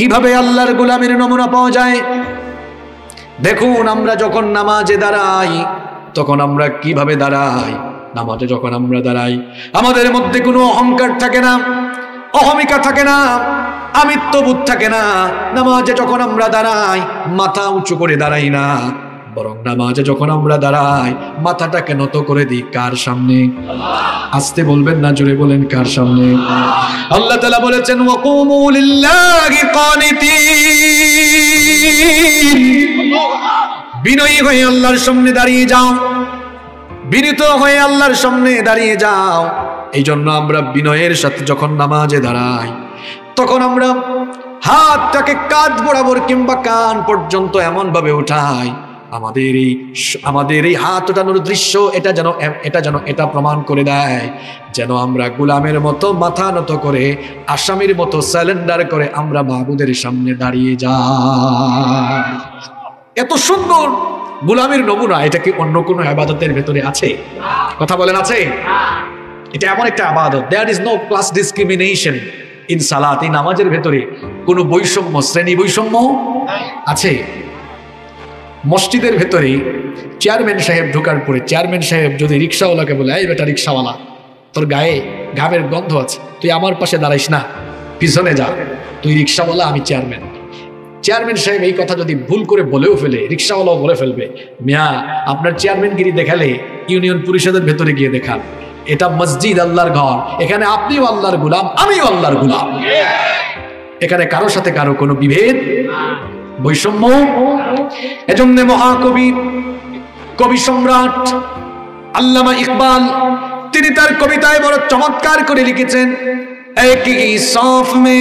কিভাবে আল্লাহর গোলামের নমুনা পাওয়া যায়? দেখুন, আমরা যখন নামাজে দাঁড়াই তখন আমরা কিভাবে দাঁড়াই? নামাজে যখন আমরা দাঁড়াই আমাদের মধ্যে কোনো অহংকার থাকে না, অহমিকা থাকে না, আমিত্ববোধ থাকে না। নামাজে যখন আমরা দাঁড়াই মাথা উঁচু করে দাঁড়াই না, বরং নামাজে যখন আমরা দাঁড়াই মাথাটাকে নত করে দিই কার সামনে? আস্তে বলবেন না, জোরে বলেন, কার সামনে? আল্লাহ তাআলা বলেছেন ওয়াকুমু লিল্লাহি কানিতিন, বিনয়ী হয়ে আল্লাহর সামনে দাঁড়িয়ে যাও, বিনীত হয়ে আল্লাহর সামনে দাঁড়িয়ে যাও। এই জন্য আমরা বিনয়ের সাথে যখন নামাজে দাঁড়াই তখন আমরা হাতটাকে কাঁধ বরাবর কিংবা কান পর্যন্ত এমন ভাবে উঠাই আমাদের এই হাত ওঠানোর দৃশ্য এটা প্রমাণ করে দেয় যেন আমরা গোলামের মতো মাথা নত করে, আসামির মতো সারেন্ডার করে আমরা মাহবুদের সামনে দাঁড়িয়ে যাই। এত সুন্দর গোলামের নমুনা, এটা কি অন্য কোনো ইবাদতের ভেতরে আছে? কথা বলেন, আছে? এটা এমন একটা ইবাদত, there is no class discrimination in সালাত। এই নামাজের ভেতরে কোনো বৈষম্য, শ্রেণী বৈষম্য আছে? মসজিদের ভেতরে চেয়ারম্যান সাহেব ঢোকার পরে চেয়ারম্যান সাহেব যদি রিক্সাওয়ালাকে বলে, এই বেটা রিক্সাওয়ালা, তোর গায়ে ঘামের গন্ধ আছে, তুই আমার পাশে দাঁড়াইস না, পিছনে যা, তুই রিক্সাওয়ালা, আমি চেয়ারম্যান। চেয়ারম্যান সাহেব এই কথা যদি ভুল করে বলেও ফেলে, রিক্সাওয়ালাও বলে ফেলবে, মিয়া আপনার চেয়ারম্যানগিরি দেখালে ইউনিয়ন পরিষদের ভেতরে গিয়ে দেখান, এটা মসজিদ, আল্লাহর ঘর, এখানে আপনিও আল্লাহর গোলাম, আমিও আল্লাহর গোলাম। এখানে কারোর সাথে কারো কোনো বিভেদ, বৈষম্য। এজন্য মহাকবি, কবি সম্রাট আল্লামা ইকবাল তিনি তার কবিতায় বড় চমৎকার করে লিখেছেন, এক হি সাফ মে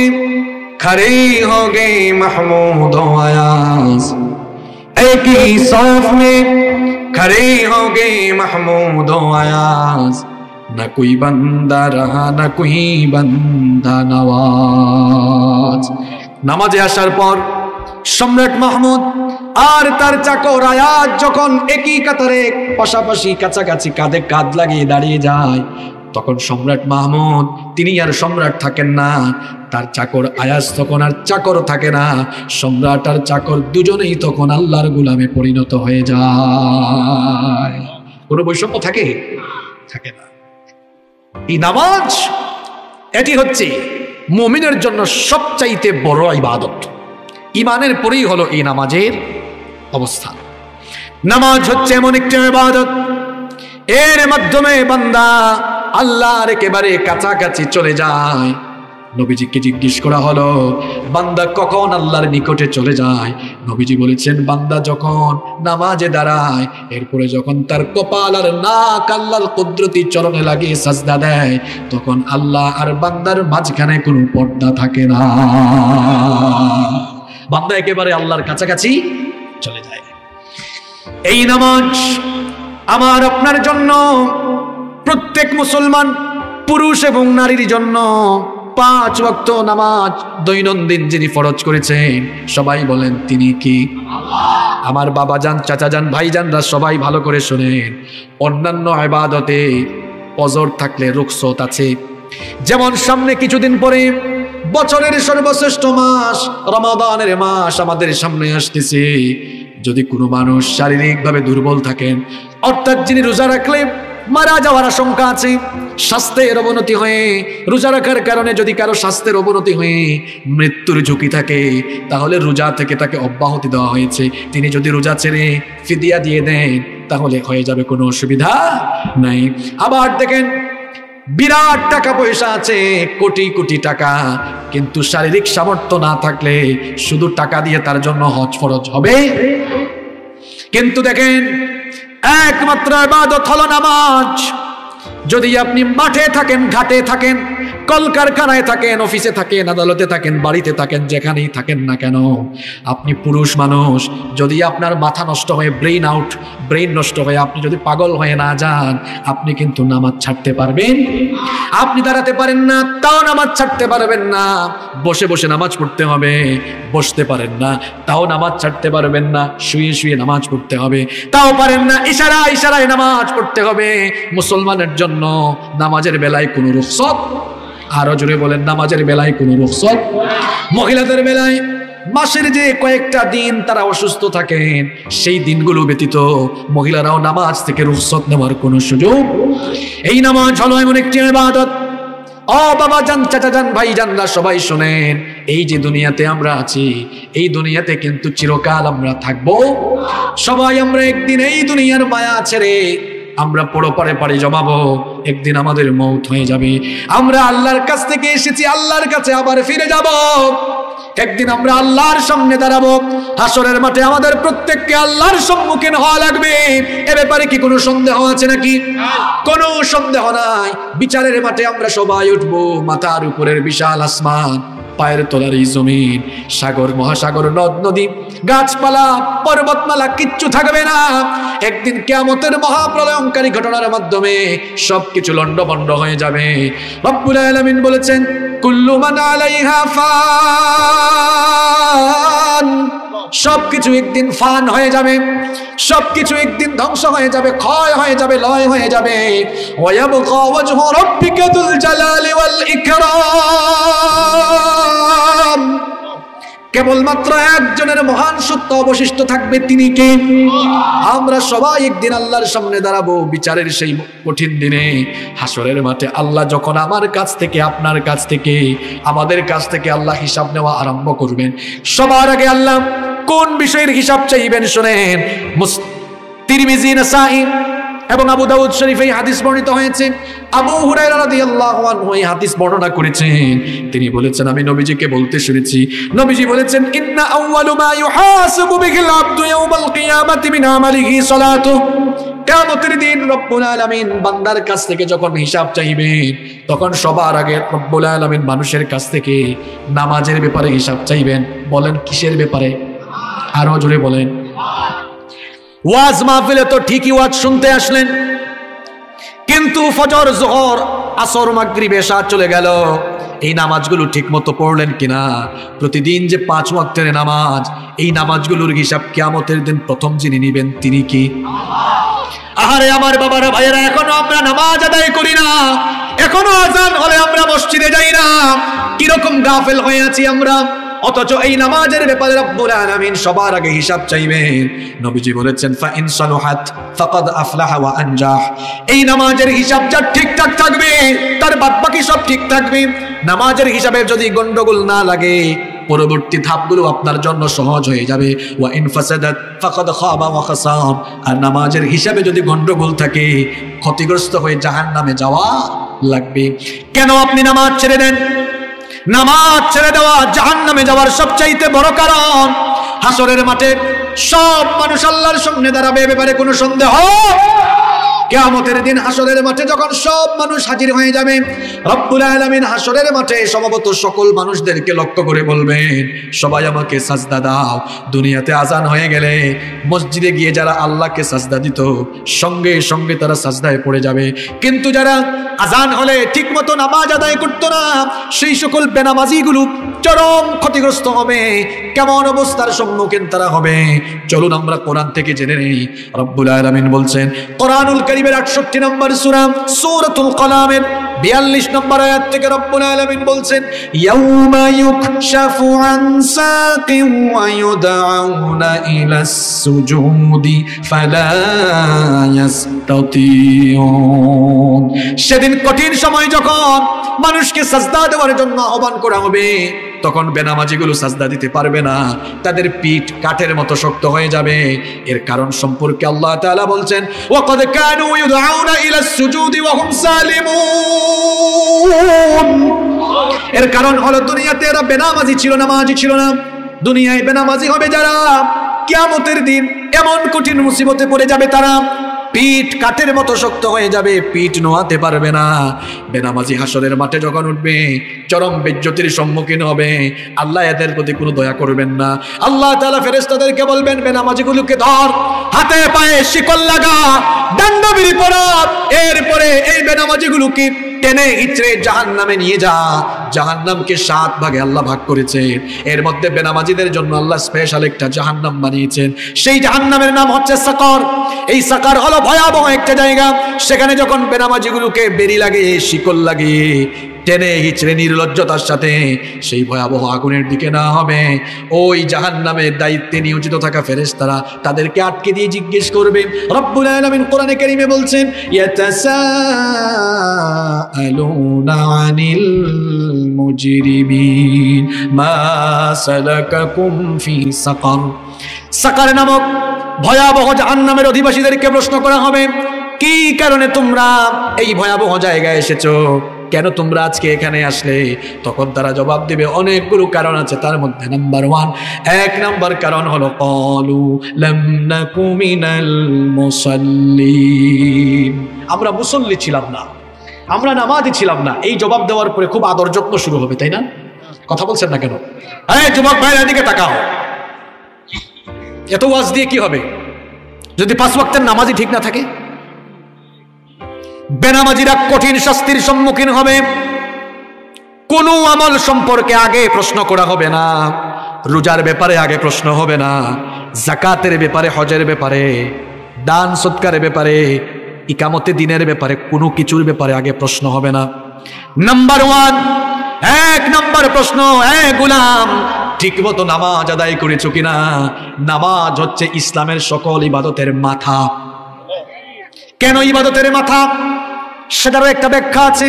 खड़े हो गए महमूद आयाज, एक ही साफ में खड़े हो गए महमूद आयाज, न कोई बंदा रहा न कोई बंदा नवाज। নামাজে আসার পর সম্রাট মাহমুদ আর তার চাকর আয়াজ যখন একই কাতারে পাশাপাশি কাছাকাছি কাঁধে কাঁধ লাগিয়ে দাঁড়িয়ে যায়, তখন সম্রাট মাহমুদ তিনি আর সম্রাট থাকেন না, তার চাকর আয়াজ তখন আর চাকর থাকে না, সম্রাট আর চাকর দুজনেই তখন আল্লাহর গোলামে পরিণত হয়ে যায়। কোনো বৈষম্য থাকে? থাকে না। এই নামাজ, এটি হচ্ছে মুমিনের জন্য সবচাইতে বড় ইবাদত। ঈমানের পরেই হলো এই নামাজের অবস্থান। নামাজ হচ্ছে এমন একটি ইবাদত, এর মাধ্যমে বান্দা আল্লাহর একেবারে কাছাকাছি চলে যায়। নবীজিকে জিজ্ঞেস করা হলো, বান্দা কখন আল্লাহর নিকটে চলে যায়? নবীজি বলেছেন, বান্দা যখন নামাজে দাঁড়ায়, এরপরে যখন তার কপাল আর নাক আল্লাহর কুদরতি চরণে লাগিয়ে সাজদা দেয়, তখন আল্লাহ আর বান্দার মাঝখানে কোনো পর্দা থাকে না, বান্দা একেবারে আল্লাহর কাছাকাছি চলে যায়। এই নামাজ আমার আপনার জন্য, প্রত্যেক মুসলমান পুরুষ এবং নারীর জন্য 5 ওয়াক্ত নামাজ দৈনন্দিন যিনি ফরজ করেছেন, সবাই বলেন তিনি কি? আমার বাবা যান, চাচা যান, ভাই যানরা সবাই ভালো করে শোনেন। অন্যান্য ইবাদতে অজর থাকলে রুখসত আছে, যেমন সামনে কিছুদিন পরে বছরের সর্বশ্রেষ্ঠ মাস রমাদানের মাস আমাদের সামনে আসতেছে। যদি কোনো মানুষ শারীরিকভাবে দুর্বল থাকেন, অর্থাৎ যিনি রোজা রাখলে মারা যাওয়ার আশঙ্কা আছে, স্বাস্থ্যের অবনতি হয়ে রোজা রাখার কারণে যদি কারো স্বাস্থ্যের অবনতি হয়ে মৃত্যুর ঝুঁকি থাকে, তাহলে রোজা থেকে তাকে অব্যাহতি দেওয়া হয়েছে। তিনি যদি রোজা ছেড়ে ফিদিয়া দিয়ে দেন তাহলে হয়ে যাবে, কোনো অসুবিধা নাই। আবার দেখেন, বিরাট টাকা পয়সা আছে, কোটি কোটি টাকা, কিন্তু শারীরিক সামর্থ্য না থাকলে শুধু টাকা দিয়ে তার জন্য হজ ফরজ হবে। কিন্তু দেখেন, একমাত্র ইবাদত হলো নামাজ। যদি আপনি মাঠে থাকেন, ঘাটে থাকেন, কলকারখানায় থাকেন, অফিসে থাকেন, আদালতে থাকেন, বাড়িতে থাকেন, যেখানেই থাকেন না কেন, আপনি পুরুষ মানুষ, যদি আপনার মাথা নষ্ট হয়ে ব্রেইন নষ্ট হয়ে আপনি যদি পাগল হয়ে না যান, আপনি কিন্তু নামাজ ছাড়তে পারবেন? আপনি দাঁড়াতে পারেন না, তাও নামাজ ছাড়তে পারবেন না। বসে বসে নামাজ পড়তে হবে, বসতে পারেন না, তাও নামাজ ছাড়তে পারবেন না। শুয়ে শুয়ে নামাজ পড়তে হবে, তাও পারেন না। ইশারায় নামাজ পড়তে হবে। মুসলমানের জন্য নামাজের বেলায় কোনো রুখসত, আরো জোরে বলেন, নামাজের বেলায় কোনো রুখসত। মহিলাদের বেলায় মাসের যে কয়েকটা দিন তারা অসুস্থ থাকেন, সেই দিনগুলো ব্যতীত মহিলারাও নামাজ থেকে রুখসত নেওয়ার কোনো সুযোগ। এই নামাজ হলো এমন একটি ইবাদত। ও বাবা জান, চাচা জান, ভাই জানরা সবাই শোনেন, এই যে দুনিয়াতে আমরা আছি, এই দুনিয়াতে কিন্তু চিরকাল আমরা থাকবো। সবাই আমরা একদিন এই দুনিয়ার মায়া ছেড়ে আমরা পরপারে পাড়ি জমাবো। একদিন আমাদের মৌত হয়ে যাবে। আমরা আল্লাহর কাছ থেকে এসেছি, আল্লাহর কাছে আবার ফিরে যাব। একদিন আমরা আল্লাহর সামনে দাঁড়াবো। হাসরের মাঠে আমাদের প্রত্যেককে আল্লাহর সম্মুখীন হওয়া লাগবে। এ ব্যাপারে কি কোনো সন্দেহ আছে নাকি? কোনো সন্দেহ নাই। বিচারের মাঠে আমরা সবাই উঠবো। মাথার উপরের বিশাল আসমান, পায়ের তলার এই জমিন, সাগর মহাসাগর, নদ নদী, গাছপালা, পর্বতমালা কিচ্ছু থাকবে না। একদিন কিয়ামতের মহাপ্রলয়ঙ্কারী ঘটনার মাধ্যমে সবকিছু লন্ডভন্ড হয়ে যাবে। রব্বুল আলামিন বলেছেন, কুল্লু মান আলাইহা ফান। সবকিছু একদিন ফান হয়ে যাবে, সবকিছু একদিন ধ্বংস হয়ে যাবে, ক্ষয় হয়ে যাবে, লয় হয়ে যাবে। ওয়ায়াবকা ওয়াজহু রাব্বিকা যুল জালালি ওয়াল ইকরাম। কেবলমাত্র একজনের মহান সত্য অবশিষ্ট থাকবে, তিনি কে? আমরা সবাই একদিন আল্লাহর সামনে দাঁড়াবো। বিচারের সেই কঠিন দিনে, হাসরের মাঠে আল্লাহ যখন আমার কাছ থেকে, আপনার কাছ থেকে, আমাদের কাছ থেকে আল্লাহ হিসাব নেওয়া আরম্ভ করবেন, সবার আগে আল্লাহ কোন বিষয়ের হিসাব চাইবেন শোনেন। তিরমিজি, নাসাঈ এবং আবু দাউদ শরীফে এই হাদিস বর্ণিত হয়েছে। আবু হুরায়রা রাদিয়াল্লাহু আনহু এই হাদিস বর্ণনা করেছেন। তিনি বলেছেন, আমি নবীজিকে বলতে শুনেছি, নবীজি বলেছেন, ইন্না আউয়ালু মা ইউহাসাবু বিহিল আবদু ইয়াউমাল কিয়ামাতি মিন আমালিহি সালাতুহু। কিয়ামতের দিন রব্বুল আলামিন বান্দার কাছ থেকে যখন হিসাব চাইবেন, তখন সবার আগে রব্বুল আলামিন মানুষের কাছ থেকে নামাজের ব্যাপারে হিসাব চাইবেন। বলেন কিসের ব্যাপারে? আরো জোরে বলেন। ওয়াজ মাহফিলে তো ঠিকই ওয়াজ শুনতে আসলেন, কিন্তু ফজর, যোহর, আসর, মাগরিব, এশা চলে গেল। এই নামাজগুলো ঠিক মতো পড়লেন কিনা? প্রতিদিন যে 5 ওয়াক্তের নামাজ, এই নামাজগুলোর হিসাব কিয়ামতের দিন প্রথম যিনি নিবেন তিনি কি? আহারে আমার বাবারা, ভাইয়েরা, এখনো আমরা নামাজ আদায় করি না। এখনো আজান হলে আমরা মসজিদে যাই না। কিরকম গাফেল হয়ে আছি আমরা। অথচ এই নামাজের ব্যাপারে রব্বুল আলামিন সবার আগে হিসাব চাইবেন। নবীজি বলেছেন, ফা ইন সালুহাত ফাকাদ আফলাহা ওয়া আনজাহ। এই নামাজের হিসাব যার ঠিকঠাক থাকবে, তার বাদবাকি সব ঠিক থাকবে। নামাজের হিসাবে যদি গন্ডগোল না লাগে, পরবর্তী ধাপগুলো আপনার জন্য সহজ হয়ে যাবে। ওয়া ইন ফাসাদাত ফাকাদ খাবা ওয়া খাসাব। আর নামাজের হিসাবে যদি গন্ডগোল থাকে, ক্ষতিগ্রস্ত হয়ে জাহান্নামে যাওয়া লাগবে। কেন আপনি নামাজ ছেড়ে দেন? নামাজ ছেড়ে দেওয়া জাহান্নামে যাওয়ার সবচাইতে বড় কারণ। হাসরের মাঠে সব মানুষ আল্লাহর সামনে দাঁড়াবে, ব্যাপারে কোনো সন্দেহ? কিয়ামতের দিন হাসরের মাঠে যখন সব মানুষ হাজির হয়ে যাবে, রব্বুল আলামিন হাসরের মাঠে সম্ভবত সকল মানুষদেরকে লক্ষ্য করে বলবেন, সবাই আমাকে সাজদা দাও। দুনিয়াতে আজান হয়ে গেলে মসজিদে গিয়ে যারা আল্লাহকে সাজদা দিত, সঙ্গে সঙ্গে তারা সাজদায় পড়ে যাবে। কিন্তু যারা আজান হলে ঠিক মতো নামাজ আদায় করতো না, সেই সকল বেনামাজিগুলো চরম ক্ষতিগ্রস্ত হবে। কেমন অবস্থার সম্মুখীন তারা হবে? চলুন আমরা কোরআন থেকে জেনে নেই। রব্বুল আলামিন বলছেন, কোরআনুল কারীমের 68 নম্বর সূরা সূরাতুল কলামের 42 নম্বর আয়াত থেকে রব্বুল আলামিন বলছেন, ইয়াউমা ইউকশাফু আন সাকিন ওয়া ইউদআউনা ইলাস সুজুদি ফালা ইয়াস্তাতিউন। সেদিন কঠিন সময় যখন মানুষকে সাজদা দেওয়ার জন্য আহ্বান করা হবে, তখন বেনামাজিগুলো সাজদা দিতে পারবে না। তাদের পিঠ কাঠের মতো শক্ত হয়ে যাবে। এর কারণ সম্পর্কে আল্লাহ তাআলা বলছেন, ওয়াকাদ কানু ইউদআউনা ইলাস সুজুদি ওয়া হুম সালিমুন। এর কারণ হলো দুনিয়াতে এরা বেনামাজি ছিল, নামাজি ছিল না। দুনিয়ায় বেনামাজি হবে যারা, কিয়ামতের দিন এমন কঠিন মুসিবতে পড়ে যাবে তারা, পিঠ কাঠের মতো শক্ত হয়ে যাবে, পিঠ নোয়াতে পারবে না। বেনামাজি হাসরের মাঠে যখন উঠবে, চরম বেজ্জতির সম্মুখীন হবে। আল্লাহ এদের প্রতি কোনো দয়া করবেন না। আল্লাহ তাআলা ফেরেশতাদেরকে বলবেন, বেনামাজিগুলোকে ধর, হাতে পায়ে শিকল লাগা, দণ্ডবিধি পড়া। এরপরে এই বেনামাজিগুলোকে টেনে হিচড়ে জাহান্নামে নিয়ে যা। জাহান্নামকে 7 ভাগে আল্লাহ ভাগ করেছেন। এর মধ্যে বেনামাজিদের জন্য আল্লাহ স্পেশাল একটা জাহান্নাম বানিয়েছেন। সেই জাহান্নামের নাম হচ্ছে সাকার। এই সাকার হলো ভয়াবহ একটা জায়গা। সেখানে যখন বেনামাজিগুলোকে বেড়ি লাগিয়ে, শিকল লাগিয়ে টেনে হিচড়ে নির্লজ্জতার সাথে সেই ভয়াবহ আগুনের দিকে না হবে, ওই জাহান্নামের দায়িত্বে নিয়োজিত থাকা ফেরেশতারা তাদেরকে আটকে দিয়ে জিজ্ঞেস করবে। রব্বুল আলামিন কোরআনে কারীমে বলছেন, ইয়াতাসাআলুনা আনিল মুজরিমিন মা সালাকাকুম ফি সাকার। সাকার নামক ভয়াবহ জাহান্নামের অধিবাসীদেরকে প্রশ্ন করা হবে, কি কারণে তোমরা এই ভয়াবহ জায়গায় এসেছো, কেন তোমরা আজকে এখানে আসলে? তখন তারা জবাব দিবে, অনেকগুলো কারণ আছে, তার মধ্যে নাম্বার 1, 1 নাম্বার কারণ হলো ক্বালু লাম নাকু মিনাল মুসাল্লিন, আমরা মুসল্লি ছিলাম না, আমরা নামাজি ছিলাম না। এই জবাব দেওয়ার পরে খুব আদর যত্ন শুরু হবে, তাই না? কথা বলছেন না কেন? এই যুবক ভাইয়ের দিকে তাকাও, এত ওয়াজ দিয়ে কি হবে যদি 5 ওয়াক্তের নামাজই ঠিক না থাকে? বেনামাজিরা কঠিন শাস্তির সম্মুখীন হবে। কোন আমল সম্পর্কে আগে প্রশ্ন করা হবে না, রোজার ব্যাপারে আগে প্রশ্ন হবে না, যাকাতের ব্যাপারে, হজের ব্যাপারে, দান সৎকারের ব্যাপারে, ইকামতে দিনের ব্যাপারে, কোনো কিছুর ব্যাপারে আগে প্রশ্ন হবে না। নাম্বার 1, 1 নাম্বার প্রশ্ন, গোলাম ঠিক মতো নামাজ আদায় করেছো কিনা? নামাজ হচ্ছে ইসলামের সকল ইবাদতের মাথা। কেন ইবাদতের মাথা? সেটারও একটা ব্যাখ্যা আছে।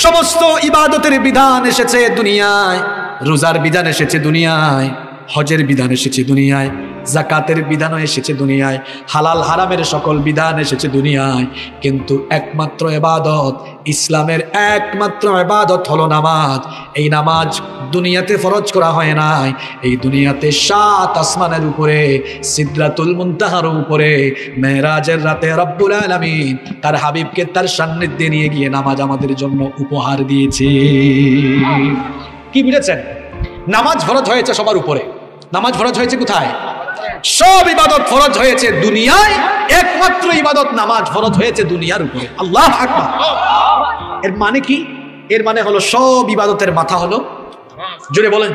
সমস্ত ইবাদতের বিধান এসেছে দুনিয়ায়, রোজার বিধান এসেছে দুনিয়ায়, হজের বিধান এসেছে দুনিয়ায়, যাকাতের বিধানও এসেছে দুনিয়ায়, হালাল হারামের সকল বিধান এসেছে দুনিয়ায়, কিন্তু একমাত্র ইবাদত, ইসলামের একমাত্র ইবাদত হলো নামাজ। এই নামাজ দুনিয়াতে ফরজ করা হয় নাই, এই দুনিয়াতে 7 আসমানের উপরে, সিদরাতুল মুনতাহার উপরে, মেরাজের রাতে রব্বুল আলামিন তার হাবিবকে তার সান্নিধ্যে নিয়ে গিয়ে নামাজ আমাদের জন্য উপহার দিয়েছে। কি বুঝেছেন? নামাজ ফরজ হয়েছে সবার উপরে। নামাজ ফরজ হয়েছে কোথায়? সব ইবাদত ফরজ হয়েছে দুনিয়ায়, একমাত্র ইবাদত নামাজ ফরজ হয়েছে দুনিয়ার উপরে। আল্লাহু আকবার। এর মানে কি? এর মানে হলো সব ইবাদতের মাথা হলো, জোরে বলেন,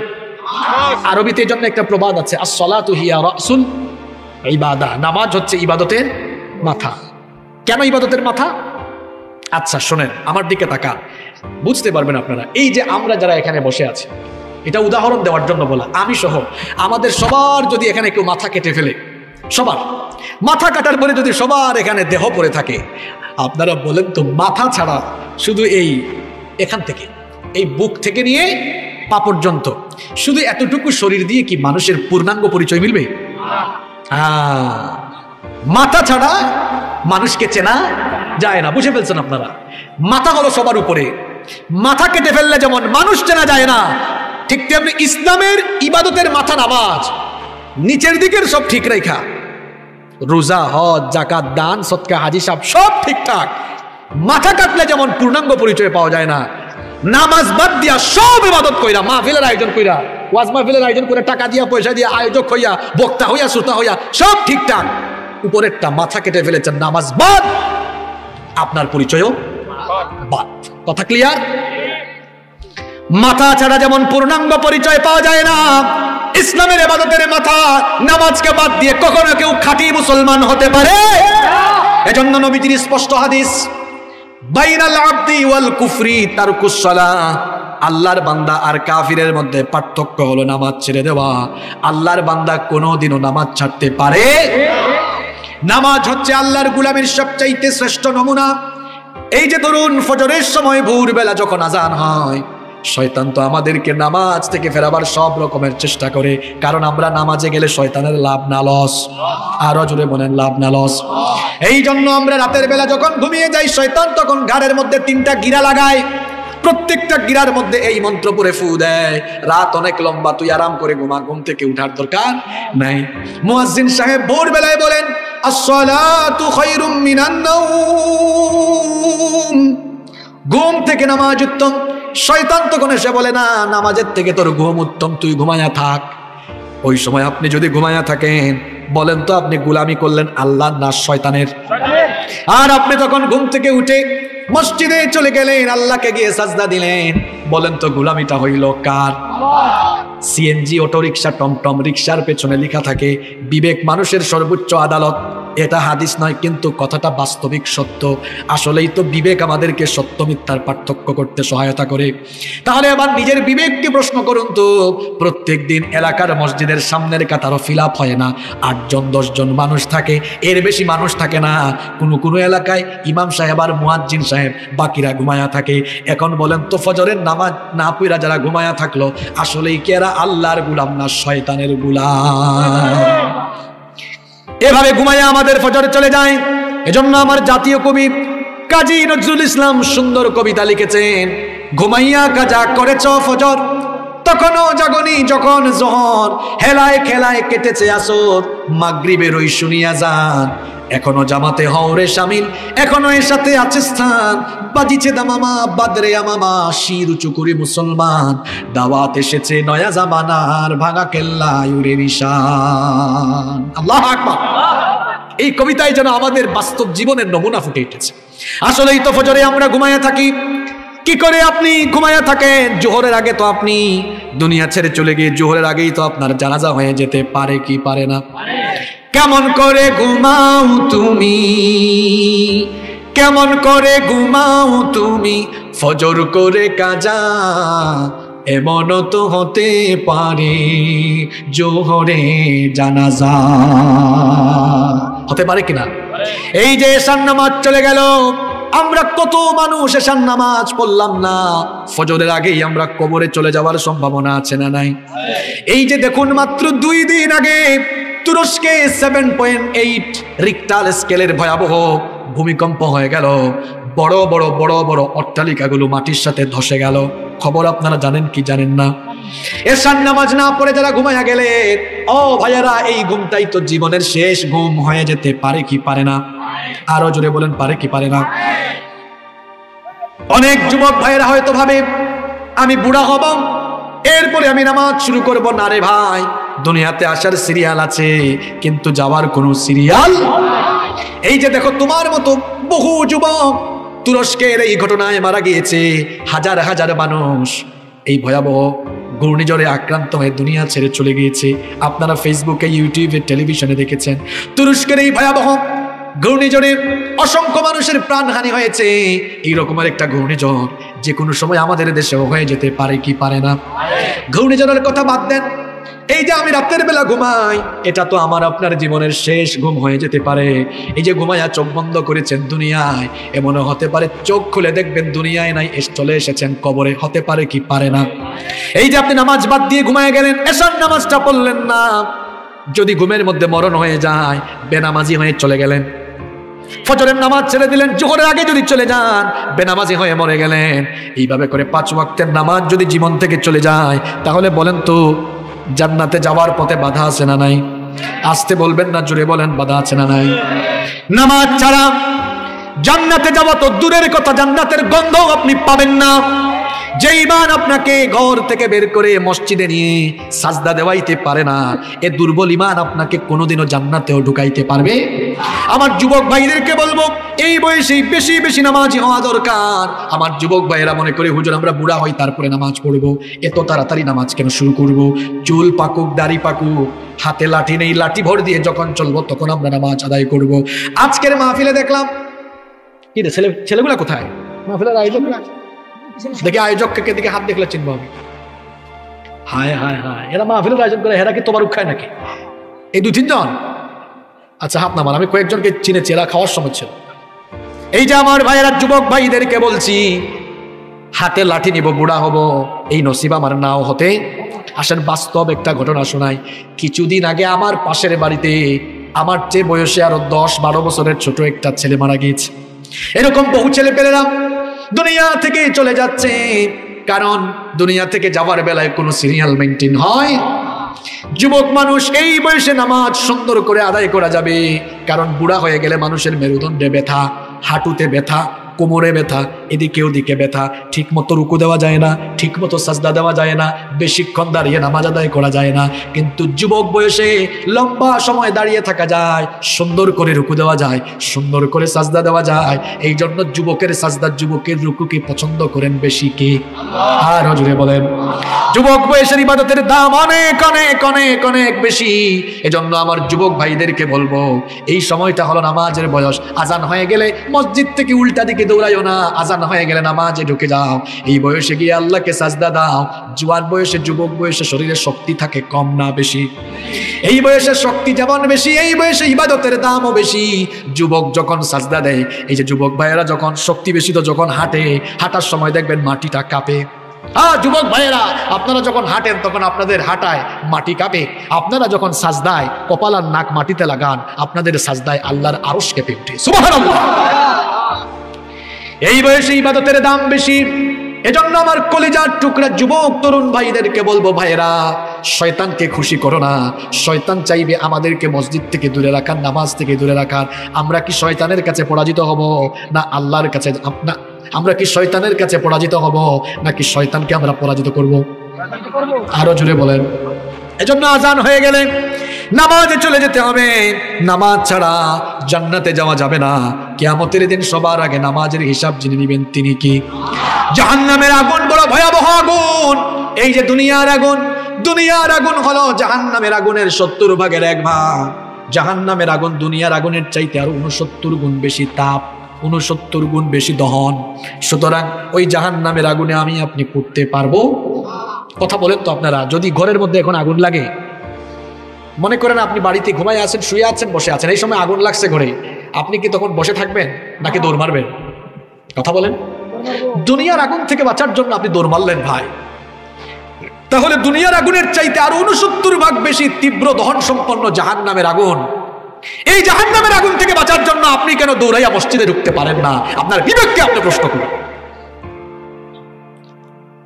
আরবিতে এর জন্য একটা প্রবাদ আছে, আস-সালাতু হিয়া রাসুল ইবাদা, নামাজ হচ্ছে ইবাদতের মাথা। কেন ইবাদতের মাথা? আচ্ছা শোনেন, আমার দিকে তাকান, বুঝতে পারবেন আপনারা। এই যে আমরা যারা এখানে বসে আছি, এটা উদাহরণ দেওয়ার জন্য বলা, আমি সহ আমাদের সবার যদি এখানে কেউ মাথা কেটে ফেলে, সবার মাথা কাটার পরে যদি সবার এখানে দেহ পড়ে থাকে, আপনারা বলেন তো মাথা ছাড়া শুধু এই এখান থেকে, এই বুক থেকে নিয়ে পা পর্যন্ত, শুধু এতটুকু শরীর দিয়ে কি মানুষের পূর্ণাঙ্গ পরিচয় মিলবে? মাথা ছাড়া মানুষকে চেনা যায় না। বুঝে ফেলছেন আপনারা? মাথা হলো সবার উপরে, মাথা কেটে ফেললে যেমন মানুষ চেনা যায় না, ঠিক তেমনি ইসলামের ইবাদতের মাথা নামাজ, নিচের দিকের সব ঠিক রেখা, রোজা, হজ, যাকাত, দান, সদকা, হাজি সাহেব সব ঠিকঠাক, মাথা কাটলে যেমন পূর্ণাঙ্গ পরিচয় পাওয়া যায় না, নামাজ বাদ দিয়া সব ইবাদত কইরা, মাহফিলের আয়োজন কইরা, ওয়াজ মাহফিলের আয়োজন করে, টাকা দিয়া পয়সা দিয়া আয়োজক হইয়া, বক্তা হইয়া, শ্রোতা হইয়া সব ঠিকঠাক, উপরেরটা মাথা কেটে ফেলেছেন, নামাজ বাদ, আপনার পরিচয়ও বাদ। কথা ক্লিয়ার? মাথা ছাড়া যেমন পূর্ণাঙ্গ পরিচয় পাওয়া যায় না, ইসলামের ইবাদতের মাথা নামাজকে বাদ দিয়ে কখনো কেউ খাঁটি মুসলমান হতে পারে? এজন্য নবীজির স্পষ্ট হাদিস, বাইনাল আবদি ওয়াল কুফরি তারকুস সালাহ, আল্লাহর বান্দা আর কাফিরের মধ্যে পার্থক্য হলো নামাজ ছেড়ে দেওয়া। আল্লাহর বান্দা কোনোদিনও নামাজ ছাড়তে পারে? নামাজ হচ্ছে আল্লাহর গোলামের সবচাইতে শ্রেষ্ঠ নমুনা। এই যে ধরুন ফজরের সময় ভোরবেলা যখন আজান হয়, শয়তান তো আমাদেরকে নামাজ থেকে ফেরাবার সব রকমের চেষ্টা করে, কারণ আমরা নামাজে গেলে শয়তানের লাভ না লস? আরো জোরে বলেন, লাভ না লস? এই জন্য আমরা রাতের বেলা যখন ঘুমিয়ে যাই, শয়তান তখন ঘাড়ের মধ্যে 3টা গিরা লাগায়, প্রত্যেকটা গিরার মধ্যে এই মন্ত্র পড়ে ফু দেয়, রাত অনেক লম্বা, তুই আরাম করে ঘুমা, ঘুম থেকে উঠার দরকার নাই। মুয়াজ্জিন সাহেব ভোরবেলায় বলেন, আস-সালাতু খায়রুম মিনান নাওম, ঘুম থেকে নামাজ উত্তম। শয়তান তখন এসে বলে, না, নামাজের থেকে তোর ঘুম উত্তম, তুই ঘুমায়া থাক। ওই সময় আপনি যদি ঘুমায়া থাকেন, বলেন তো আপনি গোলামি করলেন আল্লাহ না শয়তানের? আর আপনি তখন ঘুম থেকে উঠে মসজিদে চলে গেলেন, আল্লাহকে গিয়ে সাজদা দিলেন, বলেন তো গোলামিটা হইল কার? সিএনজি, অটোরিকশা, টমটম রিকশার পেছনে লেখা থাকে বিবেক মানুষের সর্বোচ্চ আদালত। এটা হাদিস নয়, কিন্তু কথাটা বাস্তবিক সত্য। আসলেই তো বিবেক আমাদেরকে সত্য মিথ্যার পার্থক্য করতে সহায়তা করে। তাহলে আবার নিজের বিবেককে প্রশ্ন করুন তো, প্রত্যেক দিন এলাকার মসজিদের সামনের কাতারও ফিল আপ হয় না, 8 জন 10 জন মানুষ থাকে, এর বেশি মানুষ থাকে না। কোনো এলাকায় ইমাম সাহেব আর মুয়াজ্জিন সাহেব, বাকিরা ঘুমায়া থাকে। এখন বলেন তো, ফজরের নামাজ না পড়া যারা ঘুমায়া থাকলো, আসলেই কি এরা আল্লাহর গোলাম না শয়তানের গোলাম? এভাবে ঘুমাইয়া আমাদের ফজর চলে যায়। এজন্য আমার জাতীয় কবি কাজী নজরুল ইসলাম সুন্দর কবিতা লিখেছেন, ঘুমাইয়া কাজা করেছ ফজর, তখনও জাগনি যখন জোহর, হেলায় খেলায় কেটেছে আসর, মাগরিবের ওই শুনিয়া যান, এখনো জামাতে হওরে শামিল, এখনো এর সাথে আছে স্থান, বাজিছে দামামা বাদরে আমামা, শির উঁচু করি মুসলমান, দাওয়াত এসেছে নয়া জামানার, ভাঙা কেল্লা উড়ে নিশান। আল্লাহু আকবার। এই কবিতায় যেন আমাদের বাস্তব জীবনের নমুনা ফুটে উঠেছে। আসলেই তো ফজরে আমরা ঘুমায়া থাকি। কি করে আপনি ঘুমায়া থাকেন? জোহরের আগে তো আপনি দুনিয়া ছেড়ে চলে গিয়ে জোহরের আগেই তো আপনার জানাজা হয়ে যেতে পারে কি পারে না? কেমন করে ঘুমাও তুমি, কেমন করে ঘুমাও তুমি, ফজর করে কাজা, এমনও তো হতে পারে জোহরে জানাজা। হতে পারে কিনা? এই যে এশার নামাজ চলে গেল, আমরা কত মানুষ এশার নামাজ পড়লাম না, ফজরের আগেই আমরা কবরে চলে যাওয়ার সম্ভাবনা আছে না নাই? এই যে দেখুন, মাত্র 2 দিন আগে তুরস্কে 7.8 রিক্টার স্কেলের ভয়াবহ ভূমিকম্প হয়ে গেল। বড় বড় বড় বড় অট্টালিকাগুলো মাটির সাথে ধসে গেল। খবর আপনারা জানেন কি জানেন না? এশার নামাজ না পড়ে যারা ঘুমায়া গেলে, ও ভাইয়ারা, এই ঘুমটাই তো জীবনের শেষ ঘুম হয়ে যেতে পারে কি পারে না? আরো জোরে বলেন, পারে কি পারে না? অনেক যুবক ভাইয়েরা হয়তো ভাবে আমি বুড়া হব, এরপরে আমি নামাজ শুরু করব। না রে ভাই, দুনিয়াতে আসার সিরিয়াল আছে, কিন্তু যাওয়ার কোনো সিরিয়াল। এই যে দেখো, তোমার মতো বহু যুবক তুরস্কের এই ঘটনায় মারা গিয়েছে, হাজার হাজার মানুষ এই ভয়াবহ ঘূর্ণিঝড়ে আক্রান্ত হয়ে দুনিয়া ছেড়ে চলে গিয়েছে। আপনারা ফেসবুকে, ইউটিউবে, টেলিভিশনে দেখেছেন তুরস্কের এই ভয়াবহ ঘূর্ণিঝড়ে অসংখ্য মানুষের প্রাণহানি হয়েছে। এই রকমের একটা ঘূর্ণিঝড় যে কোনো সময় আমাদের দেশেও হয়ে যেতে পারে কি পারে না? ঘূর্ণিঝড়ের কথা বাদ দেন, এই যে আমি রাতের বেলা ঘুমাই, এটা তো আমার আপনার জীবনের শেষ ঘুম হয়ে যেতে পারে। এই যে ঘুমাইয়া চোখ বন্ধ করেছেন দুনিয়ায়, এমনও হতে পারে চোখ খুলে দেখবেন দুনিয়ায় নাই, চলে এসেছেন কবরে। হতে পারে কি পারে না? এই যে আপনি নামাজ বাদ দিয়ে ঘুমায় গেলেন, এশার নামাজটা পড়লেন না, যদি ঘুমের মধ্যে মরণ হয়ে যায়, বেনামাজি হয়ে চলে গেলেন। ফজরের নামাজ ছেড়ে দিলেন, জোহরের আগে যদি চলে যান, বেনামাজি হয়ে মরে গেলেন। এইভাবে করে 5 ওয়াক্তের নামাজ যদি জীবন থেকে চলে যায়, তাহলে বলেন তো জান্নাতে যাওয়ার পথে বাধা আছে না নাই? আসতে বলবেন না, জোরে বলেন, বাধা আছে না নাই? নামাজ ছাড়া জান্নাতে যাওয়া তো দূরের কথা, জান্নাতের গন্ধও আপনি পাবেন না। যে ঈমান আপনাকে ঘর থেকে বের করে মসজিদে নিয়ে সাজদা দেওয়াইতে পারে না, এ দুর্বল ঈমান আপনাকে কোনোদিনও জান্নাতেও ঢুকাইতে পারবে? আমার যুবক ভাইদেরকে বলবো, এই বয়সেই বেশি বেশি নামাজি হওয়া দরকার। আমার যুবক ভাইয়েরা মনে করে, হুজুর আমরা বুড়া হই তারপরে নামাজ পড়বো, এত তাড়াতাড়ি নামাজ কেন শুরু করব? চুল পাকুক, দাড়ি পাকুক, হাতে লাঠি নেই, লাঠি ভর দিয়ে যখন চলবো তখন আমরা নামাজ আদায় করব। আজকের মাহফিলে দেখলাম, কি রে ছেলেগুলা কোথায়? মাহফিলের আয়োজক দেখে, আয়োজককে দিকে হাত দেখলে চিনবো আমি। হায় হায় হায়, এরা মাহফিলের আয়োজন করে, এরা কি তোমার খায় নাকি? এই 2-3 জন? আচ্ছা, হাত নামান। আমি কয়েকজনকে চিনেছি, এরা খাওয়ার সময় ছিল। এই যে আমার ভাইয়েরা, যুবক ভাইদেরকে বলছি, হাতে লাঠি নিব, বুড়া হব, এই নসিব আমার নাও হতে। আসেন বাস্তব একটা ঘটনা শোনাই। কিছুদিন আগে আমার পাশের বাড়িতে আমার চেয়ে বয়সে আরো 10-12 বছরের ছোট একটা ছেলে মারা গিয়েছে। এরকম বহু ছেলে পেলেরা দুনিয়া থেকে চলে যাচ্ছে, কারণ দুনিয়া থেকে যাওয়ার বেলায় কোনো সিরিয়াল মেনটেন হয়। যুবক মানুষ এই বয়সে নামাজ সুন্দর করে আদায় করা যাবে, কারণ বুড়া হয়ে গেলে মানুষের মেরুদণ্ডে ব্যথা, হাঁটুতে ব্যথা, কোমরে ব্যথা, এদিকে ওদিকে ব্যথা, ঠিক মতো রুকু দেওয়া যায় না, ঠিক মতো সাজদা দেওয়া যায় না, বেশিক্ষণ দাঁড়িয়ে নামাজ আদায় করা যায় না। কিন্তু যুবক বয়সে লম্বা সময় দাঁড়িয়ে থাকা যায়, সুন্দর করে রুকু দেওয়া যায়, সুন্দর করে সাজদা দেওয়া যায়। এই জন্য যুবকের সাজদা, যুবকের রুকুকে পছন্দ করেন বেশি কে? আর জুড়ে বলেন। যুবক বয়সের ইবাদতের দাম অনেক অনেক অনেক অনেক বেশি। এজন্য আমার যুবক ভাইদেরকে বলবো, এই সময়টা হলো নামাজের বয়স। আজান হয়ে গেলে মসজিদ থেকে উল্টা দিকে দৌড়াইও না, আজান হয়ে গেলে নামাজে ঢুকে যাও। এই বয়সে গিয়ে আল্লাহকে সাজদা দাও। জোয়ান বয়সে, যুবক বয়সে শরীরে শক্তি থাকে কম না বেশি? এই বয়সে শক্তি যেমন বেশি, এই বয়সে ইবাদতের দামও বেশি। যুবক যখন সাজদা দেয়, এই যে যুবক ভাইয়েরা যখন শক্তি বেশি, তো যখন হাঁটে, হাঁটার সময় দেখবেন মাটিটা কাঁপে। যুবক ভাইয়েরা, আপনারা যখন হাঁটেন তখন আপনাদের হাঁটায় মাটি কাঁপে। আপনারা যখন সাজদায় কপাল আর নাক মাটিতে লাগান, আপনাদের সাজদায় আল্লাহর আরশ কেঁপে ওঠে। সুবহানাল্লাহ। এই বয়সে ইবাদতের দাম বেশি। এজন্য আমার কলিজার টুকরা যুবক তরুণ ভাইদেরকে বলবো, ভাইয়েরা, শয়তানকে খুশি করো না। শয়তান চাইবে আমাদেরকে মসজিদ থেকে দূরে রাখার, নামাজ থেকে দূরে রাখার। আমরা কি শয়তানের কাছে পরাজিত হব, না আল্লাহর কাছে? আমরা কি শয়তানের কাছে পরাজিত হব, নাকি শয়তানকে আমরা পরাজিত করব? আরো জোরে বলেন। এজন্য আজান হয়ে গেলে নামাজে চলে যেতে হবে। নামাজ ছাড়া জান্নাতে যাওয়া যাবে না। কিয়ামতের দিন সবার আগে নামাজের হিসাব জেনে নেবেন তিনি কি? জাহান্নামের আগুন বড় ভয়াবহ আগুন। এই যে দুনিয়ার আগুন, দুনিয়ার আগুন হলো জাহান্নামের আগুনের 70 ভাগের 1 ভাগ। জাহান্নামের আগুন দুনিয়ার আগুনের চাইতে আরো 69 গুণ বেশি তাপ, 69 গুণ বেশি দহন। সুতরাং ওই জাহান্নামের আগুনে আমি আপনি পড়তে পারবো? কথা বলেন তো আপনারা। যদি ঘরের মধ্যে এখন আগুন লাগে, মনে করেন আপনি বাড়িতে ঘুমায় আছেন, শুয়ে আছেন, বসে আছেন, এই সময় আগুন লাগছে ঘরে, আপনি কি তখন বসে থাকবেন নাকি দৌড় মারবেন? কথা বলেন। দুনিয়ার আগুন থেকে বাঁচার জন্য আপনি দৌড় মারলেন ভাই, তাহলে দুনিয়ার আগুনের চাইতে আরো 69 ভাগ বেশি তীব্র দহন সম্পন্ন জাহান্নামের আগুন। এই জাহান্নামের আগুন থেকে বাঁচার জন্য আপনি কেন দৌড়াইয়া মসজিদে ঢুকতে পারেন না? আপনার বিবেককে আপনি প্রশ্ন করুন।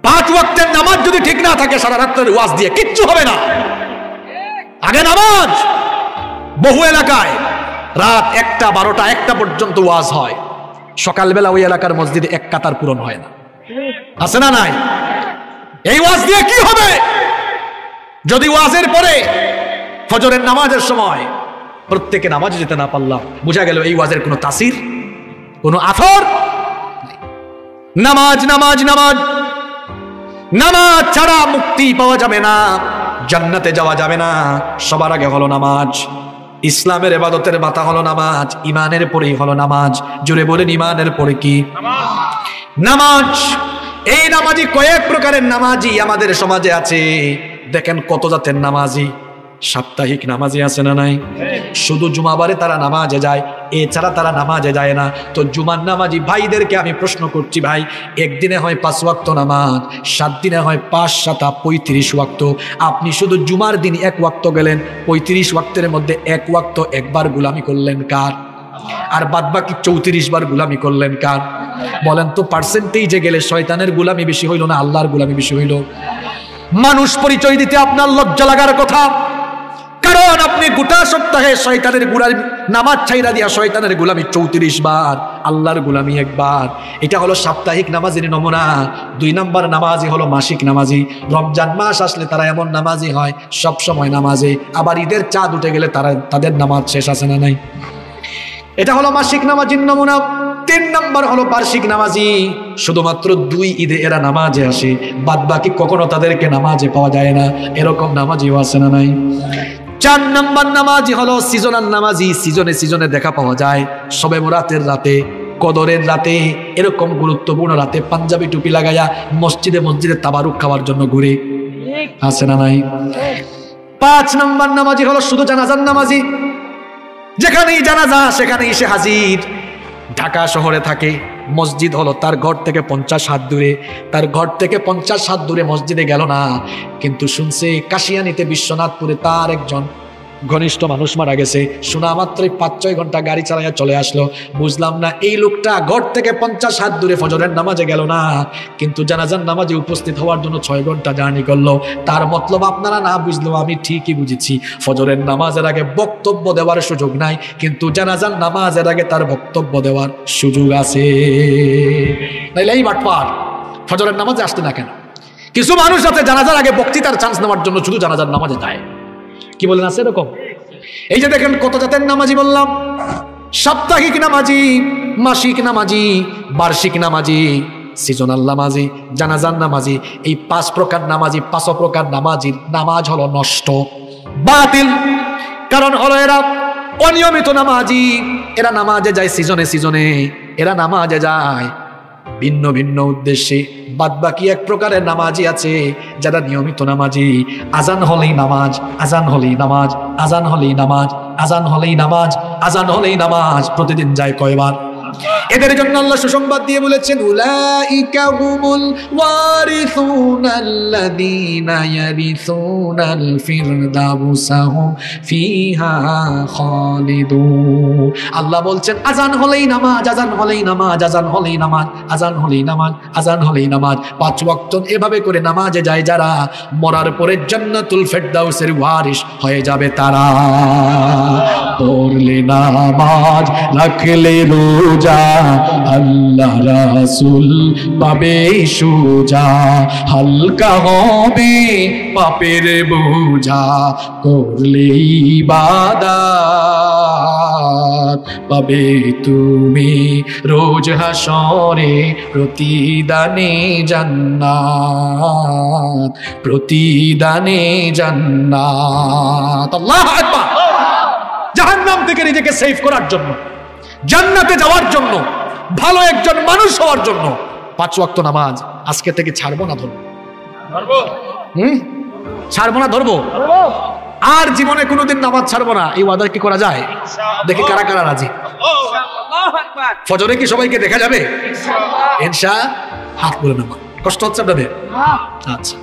5 ওয়াক্তের নামাজ যদি ঠিক না থাকে, সারা রাত্রের ওয়াজ দিয়ে কিচ্ছু হবে না। আগে নামাজ। বহু এলাকায় রাত 1টা, 12টা, 1টা পর্যন্ত ওয়াজ হয়। সকালবেলা ওই এলাকার মসজিদে 1 কাতার পূরণ হয় না। আছে না নাই? এই ওয়াজ দিয়ে কি হবে? যদি ওয়াজের পরে ফজরের নামাজের সময় প্রত্যেকে নামাজে যেতে না পারলাম, বোঝা গেল এই ওয়াজের কোনো তাসির, কোনো আথর। নামাজ, নামাজ, নামাজ। নামাজ ছাড়া মুক্তি পাওয়া যাবে না, জান্নাতে যাওয়া যাবে না। সবার আগে হলো নামাজ। ইসলামের ইবাদতের মাথা হলো নামাজ। ইমানের পরেই হলো নামাজ। জোরে বলেন, ইমানের পরে কি? নামাজ। এই নামাজি কয়েক প্রকারের নামাজি আমাদের সমাজে আছে। দেখেন কত জাতের নামাজি। সাপ্তাহিক নামাজি আছে না নাই? শুধু জুমাবারে তারা নামাজে যায়, এছাড়া তারা নামাজে যায় না। তো জুমার নামাজি ভাইদেরকে আমি প্রশ্ন করছি, ভাই, একদিনে হয় 5 ওয়াক্ত নামাজ, 7 দিনে হয় 5 7 35 ওয়াক্ত। আপনি শুধু জুমার দিন 1 ওয়াক্ত গেলেন, 35 ওয়াক্তের মধ্যে 1 ওয়াক্ত একবার গুলামি করলেন কার? আর বাদ বাকি 34 বার গুলামি করলেন কার? বলেন তো, পার্সেন্টেজে গেলে শয়তানের গুলামি বেশি হইল না আল্লাহর গুলামি বেশি হইল? মানুষ পরিচয় দিতে আপনার লজ্জা লাগার কথা, কারণ আপনি গোটা সপ্তাহে শয়তানের গুলামি, নামাজ ছাইরা দিয়া শয়তানের গুলামি 34 বার, আল্লাহর গুলামি 1 বার। এটা হলো সাপ্তাহিক নামাজের নমুনা। 2 নাম্বার নামাজি হলো মাসিক নামাজি। রমজান মাস আসলে তারা এমন নামাজি হয়, সব সময় নামাজে। আবার ঈদের চাঁদ উঠে গেলে তাদের নামাজ শেষ আছে না নাই? এটা হলো মাসিক নামাজির নমুনা। 3 নাম্বার হলো বার্ষিক নামাজি। শুধুমাত্র 2 ঈদে এরা নামাজে আসে, বাদ বাকি কখনো তাদেরকে নামাজে পাওয়া যায় না। এরকম নামাজিও আছে না নাই? 4 নাম্বার নামাজি হলো সিজনাল নামাজি। সিজনে সিজনে দেখা পাওয়া যায়। শবে বরাতের রাতে, কদরের রাতে, এরকম গুরুত্বপূর্ণ রাতে পাঞ্জাবি টুপি লাগাইয়া মসজিদে মসজিদে তাবারুক খাওয়ার জন্য ঘুরে। আছে না নাই? 5 নাম্বার নামাজি হলো শুধু জানাজার নামাজি। যেখানেই জানাজা সেখানেই সে হাজির। ঢাকা শহরে থাকে, মসজিদ হলো তার ঘর থেকে 50 হাত দূরে। তার ঘর থেকে 50 হাত দূরে মসজিদে গেল না, কিন্তু শুনছে কাশিয়ানীতে, বিশ্বনাথপুরে তার একজন ঘনিষ্ঠ মানুষ মারা গেছে, শোনা মাত্রই 5-6 ঘন্টা গাড়ি চালাইয়া চলে আসলো। বুঝলাম না এই লোকটা ঘর থেকে 50 হাত দূরে ফজরের নামাজে গেল না, কিন্তু জানাজার নামাজে উপস্থিত হওয়ার জন্য 6 ঘন্টা জার্নি করলো। তার মতলব আপনারা না বুঝলেও আমি ঠিকই বুঝেছি, ফজরের নামাজের আগে বক্তব্য দেওয়ার সুযোগ নাই, কিন্তু জানাজার নামাজের আগে তার বক্তব্য দেওয়ার সুযোগ আছে। নাইলে এই বাটপার ফজরের নামাজে আসতে না কেন? কিছু মানুষ আছে জানাজার আগে বক্তৃতার চান্স নেওয়ার জন্য শুধু জানাজার নামাজে যায়। কি বলেন, আছে এরকম? এই যে দেখেন কত জাতের নামাজি বললাম, সাপ্তাহিক নামাজি, মাসিক নামাজি, বার্ষিক নামাজি, সিজনাল নামাজি, জানাজার নামাজি। এই 5 প্রকার নামাজি, 5 প্রকার নামাজির নামাজ হলো নষ্ট, বাতিল। কারণ হলো এরা অনিয়মিত নামাজি, এরা নামাজে যায় সিজনে সিজনে, এরা নামাজে যায় ভিন্ন ভিন্ন উদ্দেশ্যে। বাদ বাকি 1 প্রকারের নামাজি আছে যারা নিয়মিত নামাজি, আজান হলেই নামাজ, আজান হলেই নামাজ, আজান হলেই নামাজ, আজান হলেই নামাজ, আজান হলেই নামাজ, প্রতিদিন যায় কয়বার? এদের জন্য আল্লাহ সুসংবাদ দিয়ে বলেছেন, উলাইকা হুমুল ওয়ারিসুনাল্লাযীনা ইয়ারিসুনাল ফিরদাউসা হুম ফিহা খালিদুন। আল্লাহ বলছেন আজান হলেই নামাজ, আজান হলেই নামাজ, আজান হলেই নামাজ, আজান হলেই নামাজ, আজান হলেই নামাজ। 5 ওয়াক্ত এভাবে করে নামাজে যায় যারা, মরার পরে জান্নাতুল ফিরদাউসের ওয়ারিস হয়ে যাবে তারা। পড়লে নামাজ, রাখলে রোজা, আল্লাহ রাসূল পাবে সোজা, হালকা হবে পাপের বোঝা, করলে ইবাদত পাবে তুমি রোজ হাসরে প্রতিদানে জান্নাত, প্রতিদানে জান্নাত। আল্লাহু আকবার। জাহান্নাম থেকে নিজেকে সেভ করার জন্য, জান্নাতে যাওয়ার জন্য, ভালো একজন মানুষ হওয়ার জন্য 5 ওয়াক্ত নামাজ আজকে থেকে ছাড়বো না, ধরবো। ছাড়বো না, ধরবো। আর জীবনে কোনোদিন নামাজ ছাড়বো না, এই ওয়াদা কি করা যায়? দেখি কারা কারা রাজি। ফজরে কি সবাইকে দেখা যাবে? ইনশা হাত বলে নামা। কষ্ট হচ্ছে আপনাদের? আচ্ছা,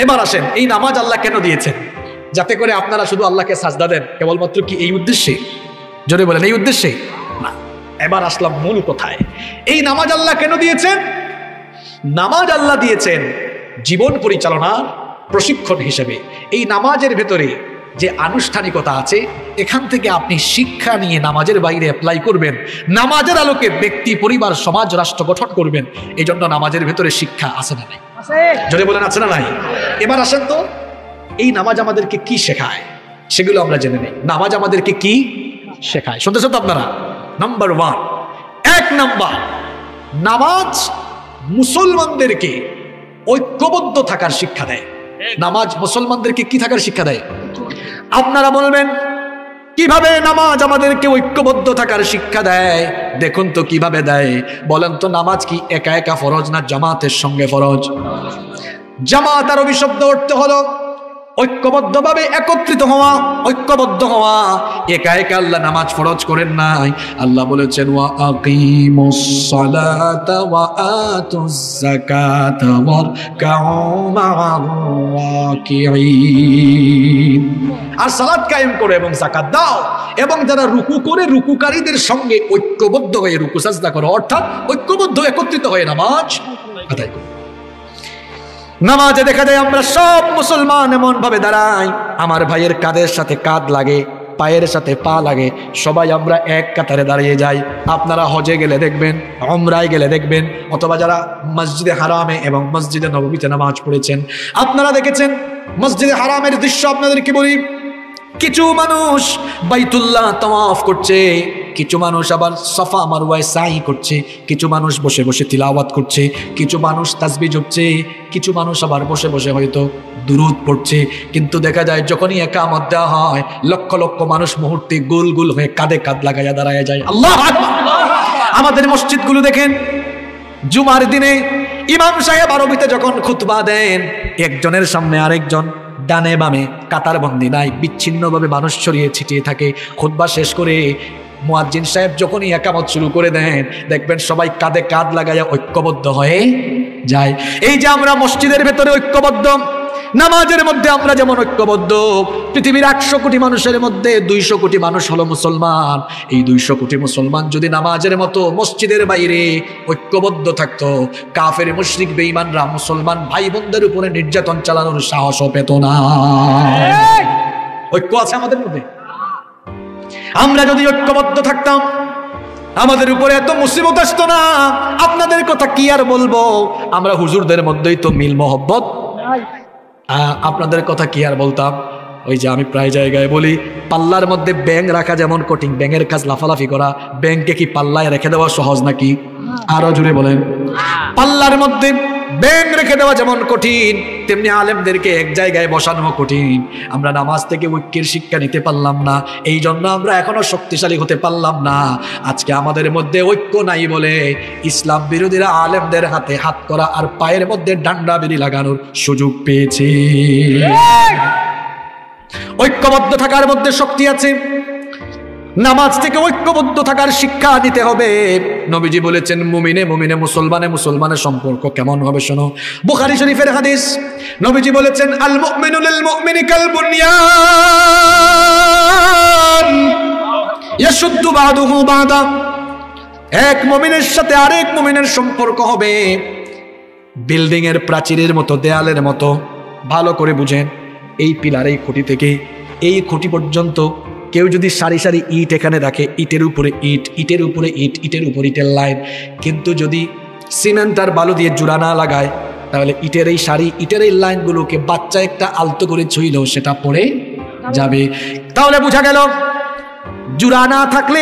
এবার আসেন, এই নামাজ আল্লাহ কেন দিয়েছেন? যাতে করে আপনারা শুধু আল্লাহকে সাজদা দেন, কেবলমাত্র কি এই উদ্দেশ্যে? জোরে বলেন, এই উদ্দেশ্যে না। এবার আসলাম মূল কথায়। এই নামাজ আল্লাহ কেন দিয়েছেন? নামাজ আল্লাহ দিয়েছেন জীবন পরিচালনার প্রশিক্ষণ হিসেবে। এই নামাজের ভেতরে যে আনুষ্ঠানিকতা আছে, এখান থেকে আপনি শিক্ষা নিয়ে নামাজের বাইরে অ্যাপ্লাই করবেন, নামাজের আলোকে ব্যক্তি, পরিবার, সমাজ, রাষ্ট্র গঠন করবেন। এই জন্য নামাজের ভেতরে শিক্ষা আছে না নাই? জোরে বলেন, আছে না নাই? এবার আসেন তো, এই নামাজ আমাদেরকে কি শেখায় সেগুলো আমরা জেনে নেই। নামাজ আমাদেরকে কি শেখায় শুনতেছেন তো আপনারা? নাম্বার 1, 1 নাম্বার, নামাজ মুসলমানদেরকে ঐক্যবদ্ধ থাকার শিক্ষা দেয়। নামাজ মুসলমানদেরকে কি থাকার শিক্ষা দেয়? আপনারা বলবেন কিভাবে নামাজ আমাদেরকে ঐক্যবদ্ধ থাকার শিক্ষা দেয়? দেখুন তো কিভাবে দেয়। বলেন তো, নামাজ কি একা একা ফরজ না জামাতের সঙ্গে ফরজ? জামাত আরবি শব্দ অর্থ হলো ঐক্যবদ্ধভাবে একত্রিত হওয়া, ঐক্যবদ্ধ হওয়া। একা একা আল্লাহ নামাজ ফরজ করেন নাই। আল্লাহ বলেছেন, ওয়া আকিমুস সালাতা ওয়া আতুজ যাকাতা ওয়ারকাউ মা'আর রাকিঈন। আর সালাত কায়েম করো এবং যাকাত দাও, এবং যারা রুকু করে রুকুকারীদের সঙ্গে ঐক্যবদ্ধ হয়ে রুকু সাজদা করো, অর্থাৎ ঐক্যবদ্ধ একত্রিত হয়ে নামাজ আদায় করো। নামাজে দেখা যায় আমরা সব মুসলমান এমন ভাবে দাঁড়াই, আমার ভাইয়ের কাঁধের সাথে কাঁধ লাগে, পায়ের সাথে পা লাগে, সবাই আমরা এক কাতারে দাঁড়িয়ে যাই। আপনারা হজে গেলে দেখবেন, উমরায় গেলে দেখবেন, অথবা যারা মসজিদে হারামে এবং মসজিদে নববীতে নামাজ পড়েছেন, আপনারা দেখেছেন মসজিদে হারামের দৃশ্য। আপনাদেরকে বলি, কিছু মানুষ বাইতুল্লাহ তাওয়াফ করছে, কিছু মানুষ আবার সাফা মারওয়ায় সাই করছে, কিছু মানুষ বসে বসে তিলাওয়াত করছে, কিছু মানুষ তাসবিহ জপছে, কিছু মানুষ আবার বসে বসে হয়তো দুরূদ পড়ছে। কিন্তু দেখা যায় যখনই ইকামত দেওয়া হয়, লক্ষ লক্ষ মানুষ মুহূর্তে গোল গোল হয়ে কাঁধে কাঁধ লাগাইয়া দাঁড়ায় যায়। আল্লাহু আকবার। আমাদের মসজিদগুলো দেখেন, জুমার দিনে ইমাম সাহেব আরবিতে যখন খুতবা দেন, একজনের সামনে আরেকজন, ডানে বামে কাতার বন্দি নাই, বিচ্ছিন্নভাবে মানুষ ছড়িয়ে ছিটিয়ে থাকে। খুতবা শেষ করে মুয়াজ্জিন সাহেব যখনই ইকামত শুরু করে দেন, দেখবেন সবাই কাঁধে কাঁধ লাগাইয়া ঐক্যবদ্ধ হয়ে যায়। এই যে আমরা মসজিদের ভেতরে ঐক্যবদ্ধ, নামাজের মধ্যে আমরা যেমন ঐক্যবদ্ধ, পৃথিবীর 100 কোটি মানুষের মধ্যে 200 কোটি মানুষ হলো মুসলমান। এই 200 কোটি মুসলমান যদি নামাজের মতো মসজিদের বাইরে ঐক্যবদ্ধ থাকতো, কাফের মুশরিক বেঈমানরা মুসলমান ভাই বোনদের উপরে নির্যাতন চালানোর সাহসও পেত না। ঐক্য আছে আমাদের মধ্যে। আমরা যদি ঐক্যবদ্ধ থাকতাম, আমাদের উপরে এত মুসিবত আসতো না। আপনাদের কথা কি আর বলবো, আমরা হুজুরদের মধ্যেই তো মিল মহব্বত। আপনাদের কথা কি আর বলতাম। ওই যে আমি প্রায় জায়গায় বলি, পাল্লার মধ্যে ব্যাঙ রাখা যেমন কঠিন, ব্যাঙের কাজ লাফালাফি করা, ব্যাঙকে কি পাল্লায় রেখে দেওয়া সহজ নাকি? আরো জুড়ে বলেন। পাল্লার মধ্যে ব্যাঙ রেখে দেওয়া যেমন কঠিন, তেমনি আলেমদেরকে এক জায়গায় বসানো কঠিন। আমরা নামাজ থেকে ঐক্যের শিক্ষা নিতে পারলাম না, এই জন্য আমরা এখনো শক্তিশালী হতে পারলাম না। আজকে আমাদের মধ্যে ঐক্য নাই বলে ইসলাম বিরোধীরা আলেমদের হাতে হাত করা আর পায়ের মধ্যে ডান্ডা বেরি লাগানোর সুযোগ পেয়েছে। ঐক্যবদ্ধ থাকার মধ্যে শক্তি আছে। নামাজ থেকে ঐক্যবদ্ধ থাকার শিক্ষা দিতে হবে। নবীজি বলেছেন, মুমিনে মুমিনে মুসলমানে মুসলমানের সম্পর্ক কেমন হবে শোনো। বুখারী শরীফের হাদিস, নবীজি বলেছেন, আল মুমিনু লিল মুমিনি কাল বুনিয়ান ইয়াশুদ্দু বাদুহু বাদা। এক মুমিনের সাথে আরেক মুমিনের সম্পর্ক হবে বিল্ডিং এর প্রাচীরের মতো, দেয়ালের মতো। ভালো করে বুঝেন, এই পিলার, এই খুঁটি থেকে এই খুঁটি পর্যন্ত কেউ যদি সারি সারি ইট এখানে রাখে, ইটের উপরে ইট, ইটের উপরে ইট, ইটের উপর ইটের লাইন, কিন্তু যদি সিমেন্ট আর বালু দিয়ে জোড়া না লাগায়, তাহলে ইটের এই সারি, ইটের এই লাইনগুলোকে বাচ্চা একটা আলতো করে ছুঁইলেও সেটা পড়ে যাবে। তাহলে বোঝা গেল, জোড়া না থাকলে,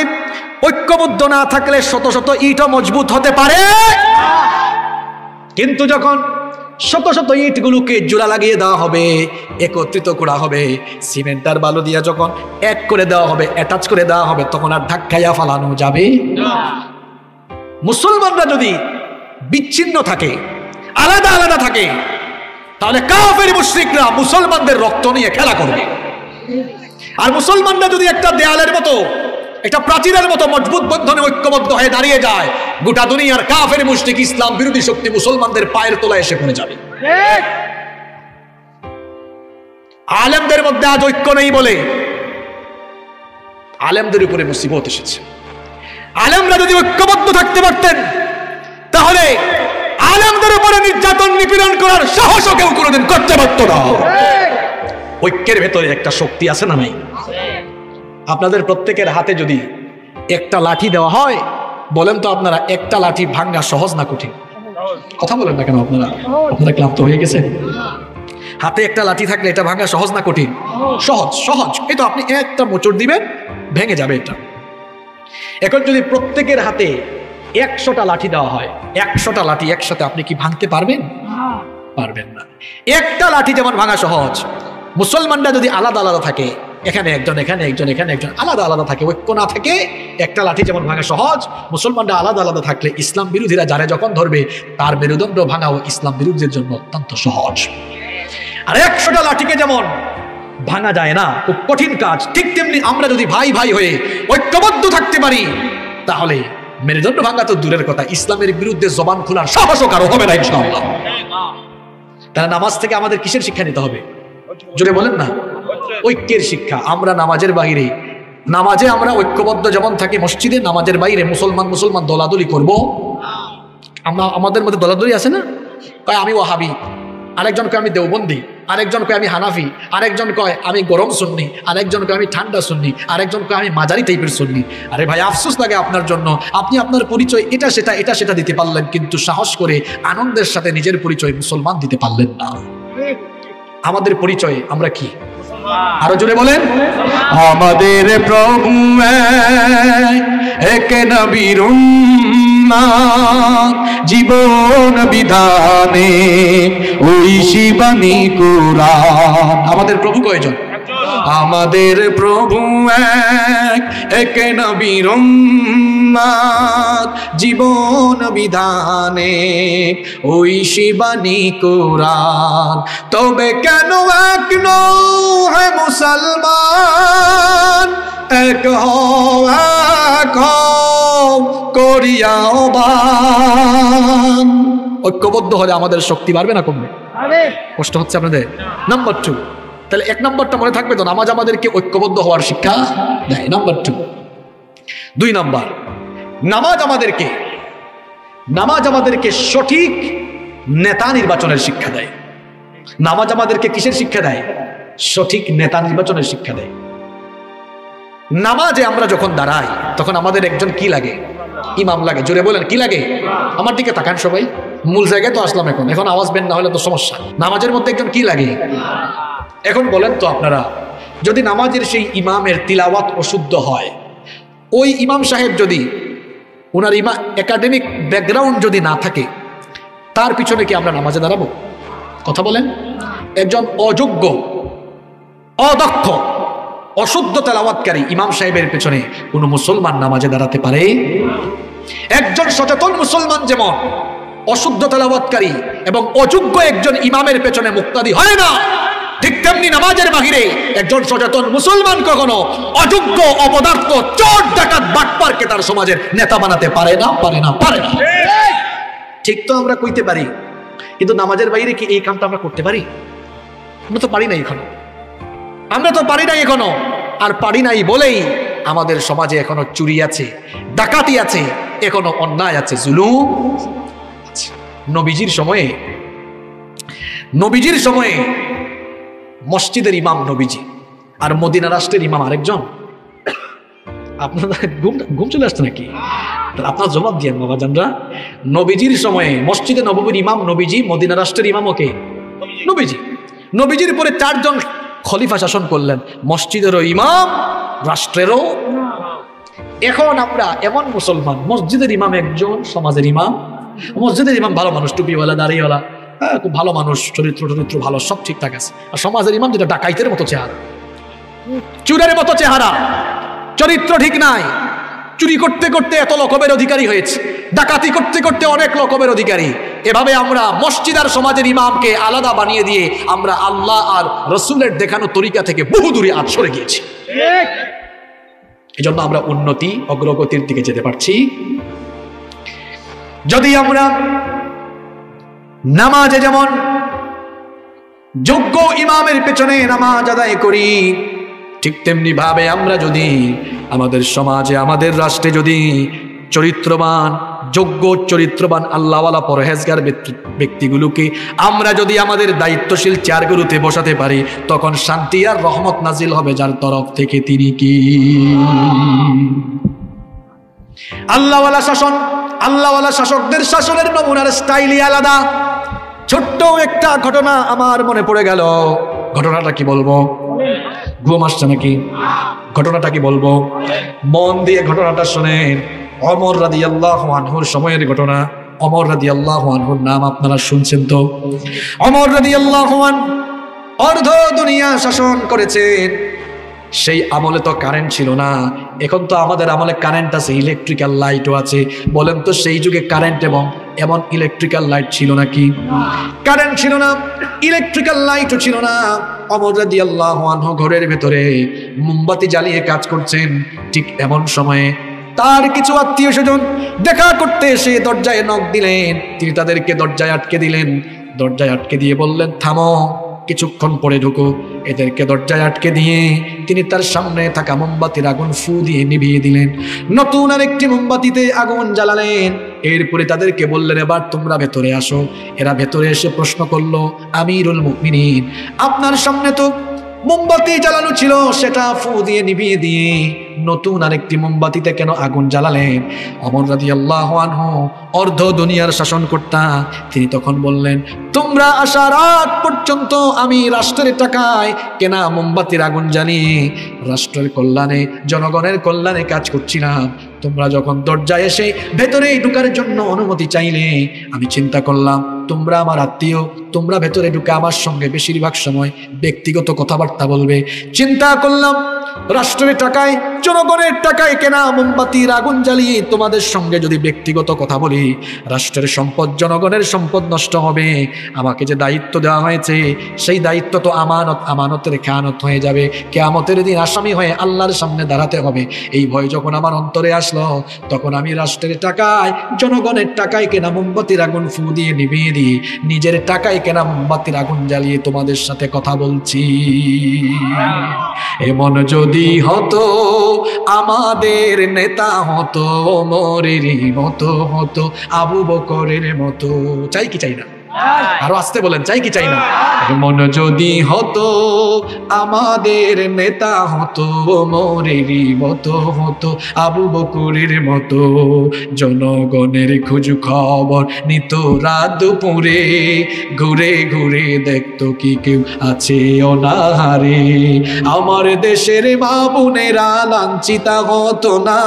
ঐক্যবদ্ধ না থাকলে শত শত ইটও মজবুত হতে পারে, কিন্তু যখন শত শত ইটগুলোকে জোড়া লাগিয়ে দেওয়া হবে, একত্রিত করা হবে, সিমেন্ট আর বালু দিয়া যখন এক করে দেওয়া হবে, অ্যাটাচ করে দেওয়া হবে, তখন আর ধাক্কাইয়া ফালানো যাবে না। মুসলমানরা যদি বিচ্ছিন্ন থাকে, আলাদা আলাদা থাকে, তাহলে কাফের মুশরিকরা মুসলমানদের রক্ত নিয়ে খেলা করবে। আর মুসলমানরা যদি একটা দেয়ালের মতো, একটা প্রাচীরের মতো মজবুত বন্ধনে ঐক্যবদ্ধ হয়ে দাঁড়িয়ে যায়, গোটা দুনিয়ার কাফের মুশরিক ইসলাম বিরোধী শক্তি মুসলমানদের পায়ের তলায় এসে পড়ে যাবে। আলেমদের মধ্যে আজ ঐক্য নেই বলে আলেমদের উপরে মুসিবত এসেছে। আলেমরা যদি ঐক্যবদ্ধ থাকতে পারতেন, তাহলে আলেমদের উপরে নির্যাতন নিপীড়ন করার সাহসও কেউ কোনোদিন করতে পারত না। ঐক্যের ভেতরে একটা শক্তি আছে না নাই? আপনাদের প্রত্যেকের হাতে যদি একটা লাঠি দেওয়া হয়, বলেন তো আপনারা, একটা লাঠি ভাঙ্গা সহজ না কঠিন? কথা বলেন না কেন আপনারা? আপনারা ক্লান্ত হয়ে গেছেন? হাতে একটা লাঠি থাকলে এটা ভাঙ্গা সহজ না কঠিন? সহজ, সহজ। এই তো আপনি একটা মোচড় দিবেন, ভেঙে যাবে এটা। এখন যদি প্রত্যেকের হাতে 100টা লাঠি দেওয়া হয়, 100টা লাঠি একসাথে আপনি কি ভাঙতে পারবেন? পারবেন না। একটা লাঠি যেমন ভাঙা সহজ, মুসলমানরা যদি আলাদা আলাদা থাকে, এখানে একজন, এখানে একজন, এখানে একজন, আলাদা আলাদা থাকে, ঐক্য না থাকে, একটা লাঠি যেমন ভাঙা সহজ, মুসলমানরা আলাদা আলাদা থাকলে ইসলাম বিরোধীরা যারা যখন ধরবে, তার মেরুদণ্ড ভাঙাও ইসলাম বিরোধীদের জন্য অত্যন্ত সহজ। আর 100টা লাঠিকে যেমন ভাঙা যায় না, খুব কঠিন কাজ, ঠিক তেমনি আমরা যদি ভাই ভাই হয়ে ঐক্যবদ্ধ থাকতে পারি, তাহলে মেরুদণ্ড ভাঙা তো দূরের কথা, ইসলামের বিরুদ্ধে জবান খোলার সাহসও কারো হবে না ইনশাআল্লাহ। তাহলে নামাজ থেকে আমাদের কিসের শিক্ষা নিতে হবে? জোরে বলেন না। ঐক্যের শিক্ষা। আমরা নামাজের বাইরে, নামাজে আমরা ঐক্যবদ্ধ যেমন থাকি, মসজিদে নামাজের বাইরে মুসলমান মুসলমান দলাদলি করব? আমরা আমাদের মধ্যে দলাদলি আছে না? কয় আমি ওয়াহাবি, আরেকজন কয় আমি দেওবন্দি, আরেকজন কয় আমি হানাফি, আরেকজন কয় আমি গরম সুন্নি, আরেকজন কয় আমি ঠান্ডা সুন্নি, আরেকজন কয় আমি মাঝারি টাইপের সুন্নি। আরে ভাই, আফসোস লাগে আপনার জন্য, আপনি আপনার পরিচয় এটা সেটা দিতে পারলেন, কিন্তু সাহস করে আনন্দের সাথে নিজের পরিচয় মুসলমান দিতে পারলেন না। আমাদের পরিচয় আমরা কি? আরো জোরে বলেন। আমাদের প্রভু এক নবীর উম্মত, জীবন বিধানে ওই শিবানী কুরআন। আমাদের প্রভু কয়জন? আমাদের প্রভু এক নবীর উম্মত, জীবন বিধানে ওই শিবানী কুরআন। তবে কেন এক নহে মুসলমান, এক হও করিয়া বান। ঐক্যবদ্ধ হলে আমাদের শক্তি বাড়বে না কমবে? কষ্ট হচ্ছে আপনাদের? নাম্বার 2, তাহলে 1 নম্বরটা মনে থাকবে তো, নামাজ আমাদেরকে ঐক্যবদ্ধ হওয়ার শিক্ষা দেয়। নাম্বার 2, 2 নম্বর, নামাজ আমাদেরকে সঠিক নেতা নির্বাচনের শিক্ষা দেয়। নামাজ আমাদেরকে কিসের শিক্ষা দেয়? সঠিক নেতা নির্বাচনের শিক্ষা দেয়। নামাজে আমরা যখন দাঁড়াই তখন আমাদের একজন কি লাগে? ইমাম লাগে। জোরে বলেন, কি লাগে? আমার দিকে তাকান সবাই, মূল জায়গায় তো আসলাম। এখন আওয়াজ বের না হলে তো সমস্যা। নামাজের মধ্যে একজন কি লাগে? এখন বলেন তো আপনারা, যদি নামাজের সেই ইমামের তিলাওয়াত অশুদ্ধ হয়, ওই ইমাম সাহেব যদি ওনার একাডেমিক ব্যাকগ্রাউন্ড যদি না থাকে, তার পিছনে কি আমরা নামাজে দাঁড়াবো? কথা বলেন। একজন অযোগ্য, অদক্ষ, অশুদ্ধ তেলাওয়াতকারী ইমাম সাহেবের পেছনে কোনো মুসলমান নামাজে দাঁড়াতে পারে? একজন সচেতন মুসলমান যেমন অশুদ্ধ তেলাওয়াতকারী এবং অযোগ্য একজন ইমামের পেছনে মুক্তাদি হয় না, ঠিক তেমনি নামাজের বাহিরে একজন সচেতন মুসলমান কখনো অযোগ্য, অপদার্থ, চোর, ডাকাত, বাটপারকে তার সমাজের নেতা বানাতে পারে না। ঠিক তো আমরা কইতে পারি, কিন্তু নামাজের বাইরে কি এই কামটা আমরা করতে পারি? আমরা তো পারি না এখনো। আর পারি নাই বলেই আমাদের সমাজে এখনো চুরি আছে, ডাকাতি আছে, এখনো অন্যায় আছে, জুলুম আছে। নবীজির সময়ে মসজিদের ইমাম নবীজি, আর মদিনা রাষ্ট্রের ইমাম আরেকজন। আপনার ঘুম চলে আসছে নাকি? আপনার জবাব দিয়েন বাবা জানরা। নবীজির সময়ে মসজিদে নববীর ইমাম নবীজি, মদিনা রাষ্ট্রের ইমামও কে? নবীজি। নবীজির পরে 4 জন খলিফা শাসন করলেন, মসজিদেরও ইমাম, রাষ্ট্রেরও। এখন আমরা এমন মুসলমান, মসজিদের ইমাম একজন, সমাজের ইমাম। মসজিদের ইমাম ভালো মানুষ, টুপিওয়ালা, দাড়িওয়ালা, খুব ভালো মানুষ, চরিত্র ভালো, সব ঠিকঠাক আছে। আর সমাজের ইমাম যেটা ডাকাইতের মতো চেহারা, চুরের মতো চেহারা, চরিত্র ঠিক নাই, চুরি করতে করতে এত লকবের অধিকারী হয়েছে, ডাকাতি করতে করতে অনেক লকবের অধিকারী। এভাবে আমরা মসজিদ আর সমাজের ইমামকে আলাদা বানিয়ে দিয়ে আমরা আল্লাহ আর রসুলের দেখানো তরিকা থেকে বহু দূরে সরে গিয়েছি। এই জন্য আমরা উন্নতি, অগ্রগতির দিকে যেতে পারছি। যদি আমরা নামাজে যেমন যোগ্য ইমামের পেছনে নামাজ আদায় করি, ঠিক তেমনি ভাবে আমরা যদি আমাদের সমাজে, আমাদের রাষ্ট্রে যদি চরিত্রবান, যোগ্য চরিত্রবান, আল্লাহওয়ালা, পরহেজগার ব্যক্তিগুলোকে আমরা যদি আমাদের দায়িত্বশীল চেয়ারগুলোতে বসাতে পারি, তখন শান্তি আর রহমত নাজিল হবে যার তরফ থেকে। তিনি কি? আল্লাহওয়ালা শাসন, আল্লাহওয়ালা শাসকদের শাসনের নমুনার স্টাইলই আলাদা। ছোট্ট একটা ঘটনা আমার মনে পড়ে গেল। ঘটনাটা কি বলবো? ঘুম আসছে নাকি? ঘটনাটা কি বলবো? মন দিয়ে ঘটনাটা শুনেন। ওমর রাদিয়াল্লাহু আনহুর সময়ের ঘটনা। ওমর রাদিয়াল্লাহু আনহুর নাম আপনারা শুনছেন তো? ওমর রাদিয়াল্লাহু আনহু অর্ধ দুনিয়া শাসন করেছেন। সেই আমলে তো কারেন্ট ছিল না, এখন তো আমাদের আমলে কারেন্ট আছে, ইলেকট্রিক্যাল লাইটও আছে। বলেন তো সেই যুগে কারেন্ট এবং এমন ইলেকট্রিক্যাল লাইট ছিল নাকি? কারেন্ট ছিল না, ইলেকট্রিক্যাল লাইটও ছিল না। ওমর রাদিয়াল্লাহু আনহু ঘরের ভেতরে মোমবাতি জ্বালিয়ে কাজ করছেন। ঠিক এমন সময়ে তার কিছু আত্মীয় স্বজন দেখা করতে এসে দরজায় নক দিলেন। তিনি তাদেরকে দরজায় আটকে দিলেন। দরজায় আটকে দিয়ে বললেন, থামো, কিছুক্ষণ পরে ঢুকো। এদেরকে দরজায় আটকে দিয়ে তিনি তার সামনে থাকা মোমবাতির আগুন ফু দিয়ে নিভিয়ে দিলেন। নতুন আরেকটি মোমবাতিতে আগুন জ্বালালেন। এরপরে তাদেরকে বললেন, এবার তোমরা ভেতরে আসো। এরা ভেতরে এসে প্রশ্ন করলো, আমিরুল মুমিনিন, আপনার সামনে তো মোমবাতি জ্বালানো ছিল, সেটা ফু দিয়ে নিভিয়ে দিয়ে নতুন আরেকটি মোমবাতিতে কেন আগুন জ্বালালেন? ওমর রাদিয়াল্লাহু আনহু অর্ধ দুনিয়ার শাসনকর্তা, তিনি তখন বললেন, তোমরা আসার আগ পর্যন্ত আমি রাষ্ট্রের টাকায় কেনা মোমবাতির আগুন জ্বালিয়ে রাষ্ট্রের কল্যাণে, জনগণের কল্যাণে কাজ করছিলাম। তোমরা যখন দরজায় এসে ভেতরে ঢুকার জন্য অনুমতি চাইলে, আমি চিন্তা করলাম তোমরা আমার আত্মীয়, তোমরা ভেতরে ঢুকে আমার সঙ্গে বেশিরভাগ সময় ব্যক্তিগত কথাবার্তা বলবে। চিন্তা করলাম রাষ্ট্রের টাকায়, জনগণের টাকায় কেনা মোমবাতির আগুন জ্বালিয়ে তোমাদের সঙ্গে যদি ব্যক্তিগত কথা বলি, রাষ্ট্রের সম্পদ, জনগণের সম্পদ নষ্ট হবে। আমাকে যে দায়িত্ব দেওয়া হয়েছে সেই দায়িত্ব তো আমানত, আমানতের খেয়ানত হয়ে যাবে। কিয়ামতের দিন আসামি হয়ে আল্লাহর সামনে দাঁড়াতে হবে। এই ভয় যখন আমার অন্তরে আসলো, তখন আমি রাষ্ট্রের টাকায়, জনগণের টাকায় কেনা মোমবাতির আগুন ফু দিয়ে নিভিয়ে দিই, নিজের টাকায় কেনা মোমবাতির আগুন জ্বালিয়ে তোমাদের সাথে কথা বলছি। এমন যদি হতো আমাদের নেতা হতো ওমরেরই মতো, হতো আবু বকরের মতো। চাই কি চাই না? আরো আসতে বলেন, চাই কি চাই না? এমন যদি হতো আমাদের নেতা হতো ওমরেরই মতো, হতো আবু বকরের মতো, জনগণের খোঁজ খবর নিত রাত দুপুরে, ঘুরে ঘুরে দেখতো কি কেউ আছে অনাহারে। আমার দেশের মা বোনেরা লাঞ্ছিতা হতো না,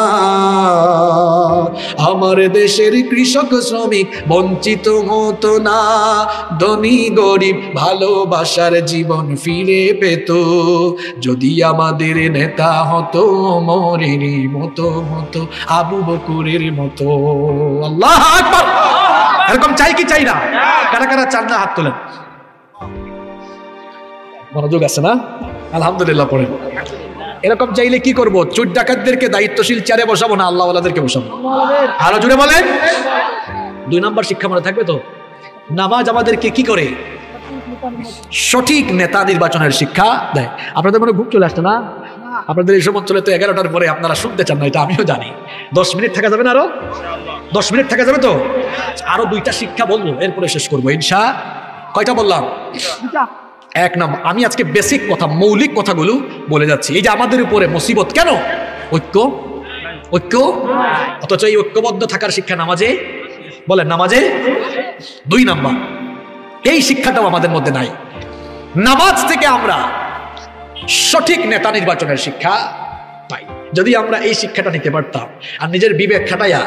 আমার দেশের কৃষক শ্রমিক বঞ্চিত হতো না, ধনী গরিব ভালোবাসার জীবন ফিরে পেত, যদি আমাদের নেতা হতো ওমরেরই মতো, হতো আবু বকরের মতো। আল্লাহু আকবার। এরকম চাই কি চাই না? কারা কারা চান না হাত তোলেন। মনোযোগ আছে না? আলহামদুলিল্লাহ পড়েন। এরকম চাইলে কি করব? চোর ডাকাতদেরকে দায়িত্বশীল চেয়ারে বসাবো না আল্লাহওয়ালাদেরকে বসাবো? আরো জোরে বলেন। 2 নম্বর শিক্ষা মনে থাকবে তো? নামাজ আমাদেরকে কি করে? সঠিক নেতা নির্বাচনের শিক্ষা দেয়। আপনাদের মনে ঘুম চলে আসছে না? আপনাদের এই সময় চলে তো 11টার পরে আপনারা শুনতে চান না, এটা আমিও জানি। 10 মিনিট থাকা যাবে না? আরো 10 মিনিট থাকা যাবে তো? আরো 2টা শিক্ষা বলবো, এরপরে শেষ করবো ইনশা। কয়টা বললাম? 1 নম্বর, আমি আজকে বেসিক কথা, মৌলিক কথাগুলো বলে যাচ্ছি। এই যে আমাদের উপরে মুসিবত কেন? ঐক্য, ঐক্য। অথচ এই ঐক্যবদ্ধ থাকার শিক্ষা নামাজে, বলেন নামাজে। 2 নম্বর, এই শিক্ষাটাও আমাদের মধ্যে নাই। নামাজ থেকে আমরা সঠিক নেতা নির্বাচনের শিক্ষা পাই। যদি আমরা এই শিক্ষাটা নিতে পারতাম আর নিজের বিবেক খাটাইয়া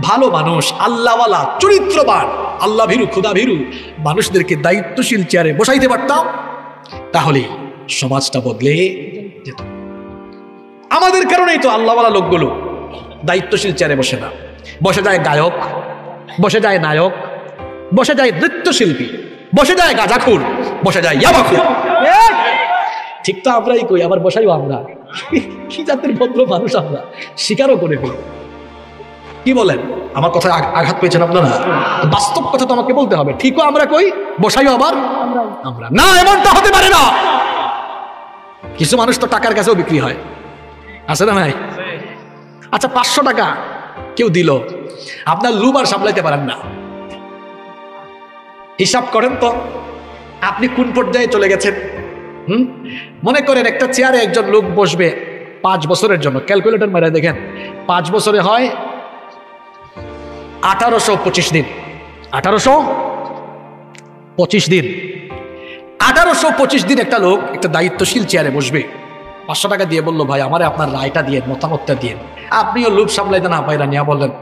ভালো মানুষ, আল্লাহওয়ালা, চরিত্রবান, আল্লাহ ভীরু, খুদা ভীরু মানুষদেরকে দায়িত্বশীল চেয়ারে বসাইতে পারতাম, তাহলে সমাজটা বদলে যেত। আমাদের কারণেই তো আল্লাহওয়ালা লোকগুলো দায়িত্বশীল চেয়ারে বসে না, বসে যায় গায়ক, বসে যায় নায়ক, বসে যায় নৃত্যশিল্পী, বসে যায় গাঁজাখুর, বসে যায় ইয়াবাখুর। ঠিক তো আমরাই কই, আবার বসাইও আমরা। কি জাতের ভদ্র মানুষ আমরা, স্বীকারও করে ফেলি। কি বলেন? আমার কথায় আঘাত পেয়েছেন আপনারা? বাস্তব কথা তো আমাকে বলতে হবে। ঠিকও আমরা কই, বসাইও আবার আমরা। না, এমনটা হতে পারে না। কিছু মানুষ তো টাকার কাছেও বিক্রি হয়, আছে না ভাই? আচ্ছা, 500 টাকা কেউ দিল, আপনার লুব আর সামলাইতে পারেন না। হিসাব করেন তো আপনি কোন পর্যায়ে চলে গেছেন। মনে করেন একটা চেয়ারে একজন লোক বসবে 5 বছরের জন্য। ক্যালকুলেটর মেরে দেখেন, 5 বছরে হয় 1825 দিন। 1825 দিন। 1825 দিন একটা লোক একটা দায়িত্বশীল চেয়ারে বসবে। 500 টাকা দিয়ে বললো, ভাই আমারে আপনার রায়টা দিয়ে, মতামতটা দিয়ে। আপনিও লোভ সামলাইতে না পাইরা নিয়া বললেন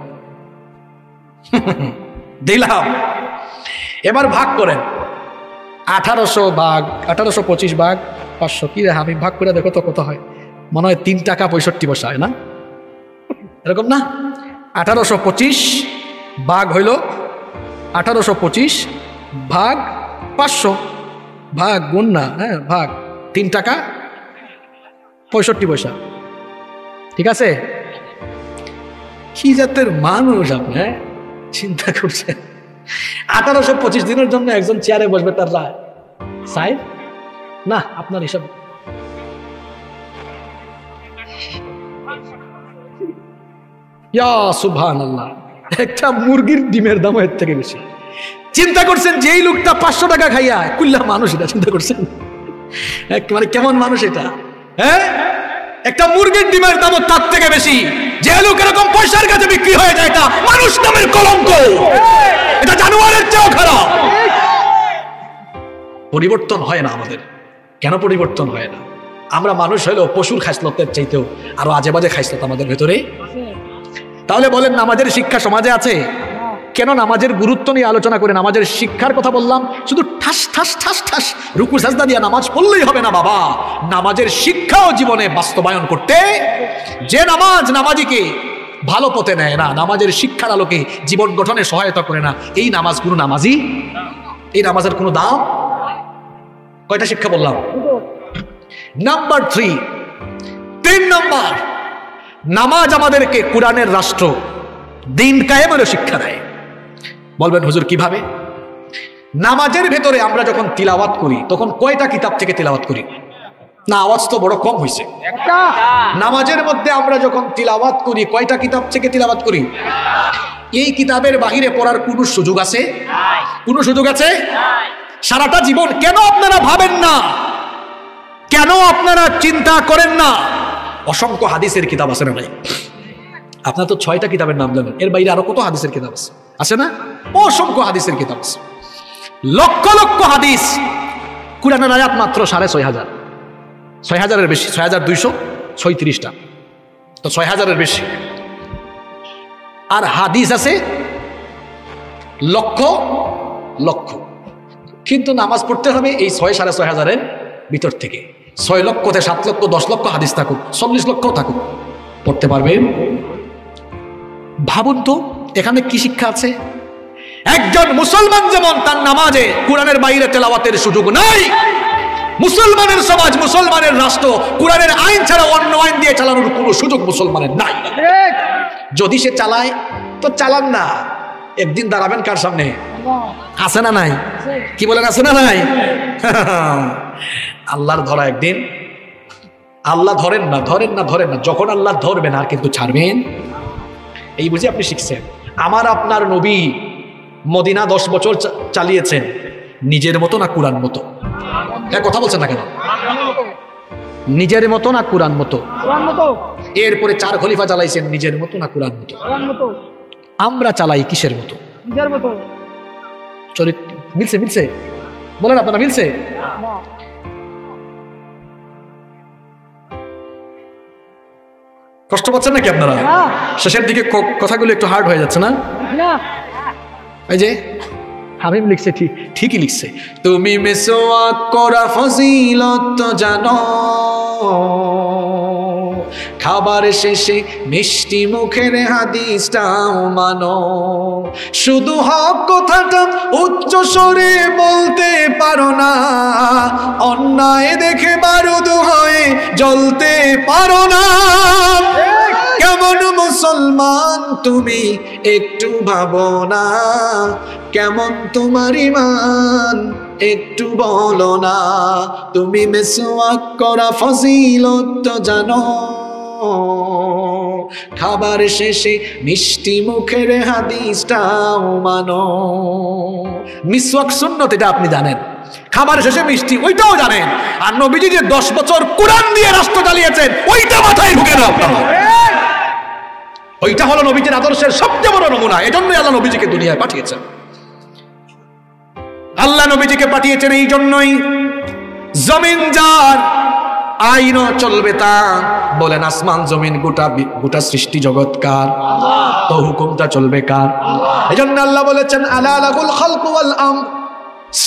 দিলাম। এবার ভাগ করেন, 1800 ভাগ 1825 ভাগ 500, কি রে আমি ভাগ করে দেখো তো কত হয়। মনে হয় 3 টাকা 65 পয়সা হয় না? এরকম না? 1825 ভাগ হইল 1825 ভাগ 500 ভাগ গুণ না, হ্যাঁ ভাগ 3 টাকা 65 পয়সা। ঠিক আছে? কি জাতের মানুষ আপনি, হ্যাঁ? চিন্তা করছেন 1825 দিনের জন্য একজন চেয়ারে বসবে, তার রায় সাইড না? আপনার হিসাব ইয়া সুবহানাল্লাহ, একটা মুরগির ডিমের দাম এর থেকে বেশি। চিন্তা করছেন যে এই লোকটা 500 টাকা খাইয়া কুল্লা মানুষ, এটা চিন্তা করছেন মানে কেমন মানুষ এটা? হ্যাঁ, একটা মুরগির ডিমের দাম তার থেকে বেশি। যে লোক এরকম পয়সার কাছে বিক্রি হয়ে যায়, এটা মানুষ নামের কলঙ্ক, এটা জানোয়ারের চেয়েও খারাপ। পরিবর্তন হয় না আমাদের। কেন পরিবর্তন হয় না? আমরা মানুষ হইলেও পশুর খাসলতের চাইতেও আরো আজে বাজে খাসলত আমাদের ভেতরে। তাহলে বলেন, আমাদের শিক্ষা সমাজে আছে? কেন নামাজের গুরুত্ব নিয়ে আলোচনা করে নামাজের শিক্ষার কথা বললাম? শুধু ঠাস ঠাস ঠাস ঠাস রুকু সাজদা দিয়ে নামাজ পড়লেই হবে না বাবা, নামাজের শিক্ষাও জীবনে বাস্তবায়ন করতে। যে নামাজ নামাজিকে ভালো পথে নেয় না, নামাজের শিক্ষার আলোকে জীবন গঠনে সহায়তা করে না, এই নামাজ কোনো নামাজি, এই নামাজের কোনো দাম। কয়টা শিক্ষা বললাম? নাম্বার 3 নম্বর, নামাজ আমাদেরকে কোরআনের রাষ্ট্র দিন কায়েমেরও শিক্ষা দেয়। বলবেন হুজুর কিভাবে? নামাজের ভেতরে আমরা যখন তিলাওয়াত করি তখন কয়টা কিতাব থেকে তিলাওয়াত করি? না, আওয়াজ তো বড় কম হয়েছে। নামাজের মধ্যে আমরা যখন তিলাওয়াত করি কয়টা কিতাব থেকে তিলাওয়াত করি? এই কিতাবের বাহিরে পড়ার কোনো সুযোগ আছে? কোনো সুযোগ আছে? সারাটা জীবন কেন আপনারা ভাবেন না, কেন আপনারা চিন্তা করেন না? অসংখ্য হাদিসের কিতাব আছে না ভাই? আপনার তো 6টা কিতাবের নাম জানেন, এর বাইরে আরো কত হাদিসের কিতাব আছে? আছে না? অসংখ্য হাদিসের কিতাব আছে, লক্ষ লক্ষ হাদিস। কুরআনের আয়াত মাত্র 6,500, 6,000-এর বেশি, 6,236টা, তো 6,000-এর বেশি। আর হাদিস আছে লক্ষ লক্ষ। কিন্তু নামাজ পড়তে হবে এই 6,000-6,500-এর ভিতর থেকে। 6 লক্ষ থেকে 7 লক্ষ 10 লক্ষ হাদিস থাকুক, 40 লক্ষ থাকুক, পড়তে পারবেন? ভাবুন তো এখানে কি শিক্ষা আছে? একজন মুসলমান যেমন তার নামাজে কোরআনের বাইরে তেলাওয়াতের সুযোগ নাই, মুসলমানের সমাজ, মুসলমানের রাষ্ট্র কোরআনের আইন ছাড়া অন্য আইন দিয়ে চালানোর কোনো সুযোগ মুসলমানের নাই। যদি সে চালায় তো চালান না, একদিন দাঁড়াবেন কার সামনে? আছে না নাই? কি বলেন, আছে না নাই? আল্লাহর ধরা একদিন। আল্লাহ ধরেন না, ধরেন না, ধরেন না, যখন আল্লাহ ধরবেন আর কিন্তু ছাড়বেন। এই বুঝে আপনি শিখছেন। আমার আপনার নবী মদিনা 10 বছর চালিয়েছেন, নিজের মতো না কোরআন মতো? কথা বলছেন না কেন? নিজের মতো না কোরআন মতো? এরপরে 4 খলিফা চালাইছেন, নিজের মতো না কোরআন মতো? আমরা চালাই কিসের মতো? নিজের মতো। চরিত্র মিলছে? মিলছে বলেন আপনারা, মিলছে? কষ্ট পাচ্ছেন নাকি আপনারা? শেষের দিকে কথাগুলো একটু হার্ড হয়ে যাচ্ছে না? এই যে হাবিব লিখছে, ঠিকই লিখছে, তুমি মিসওয়াক করা ফজিলত জানো, খাবার শেষে মিষ্টি মুখের হাদিসটাও মানো, শুধু হক কথাটা উচ্চ স্বরে বলতে পারো না, অন্যায় দেখে বারুদ হয়ে জ্বলতে পারো না। কেমন মুসলমান তুমি একটু ভাবো না, কেমন তোমার ঈমান একটু বলো না, তুমি মিসওয়াক করা ফজিলত জানো, খাবার শেষে মিষ্টি মুখের হাদিসটাও মানো। মিসওয়াক সুন্নত, এটা আপনি জানেন, খাবার শেষে মিষ্টি ওইটাও জানেন, আর নবীজি যে 10 বছর কোরআন দিয়ে রাষ্ট্র চালিয়েছেন ওইটা মাথায় ঢুকে না আপনার। ওইটা হলো নবীজির আদর্শের সবচেয়ে বড় নমুনা। এজন্যই আল্লাহ নবীজিকে দুনিয়ায় পাঠিয়েছেন। আল্লাহ নবীজিকে পাঠিয়েছেন এই জন্যই, জমিন যার আইনও চলবে তার। বলেন আসমান জমিন গোটা সৃষ্টি জগৎ কার? তো হুকুমটা চলবে কার? এজন্য আল্লাহ বলেছেন আলা লাহুল খালকু ওয়াল আমর,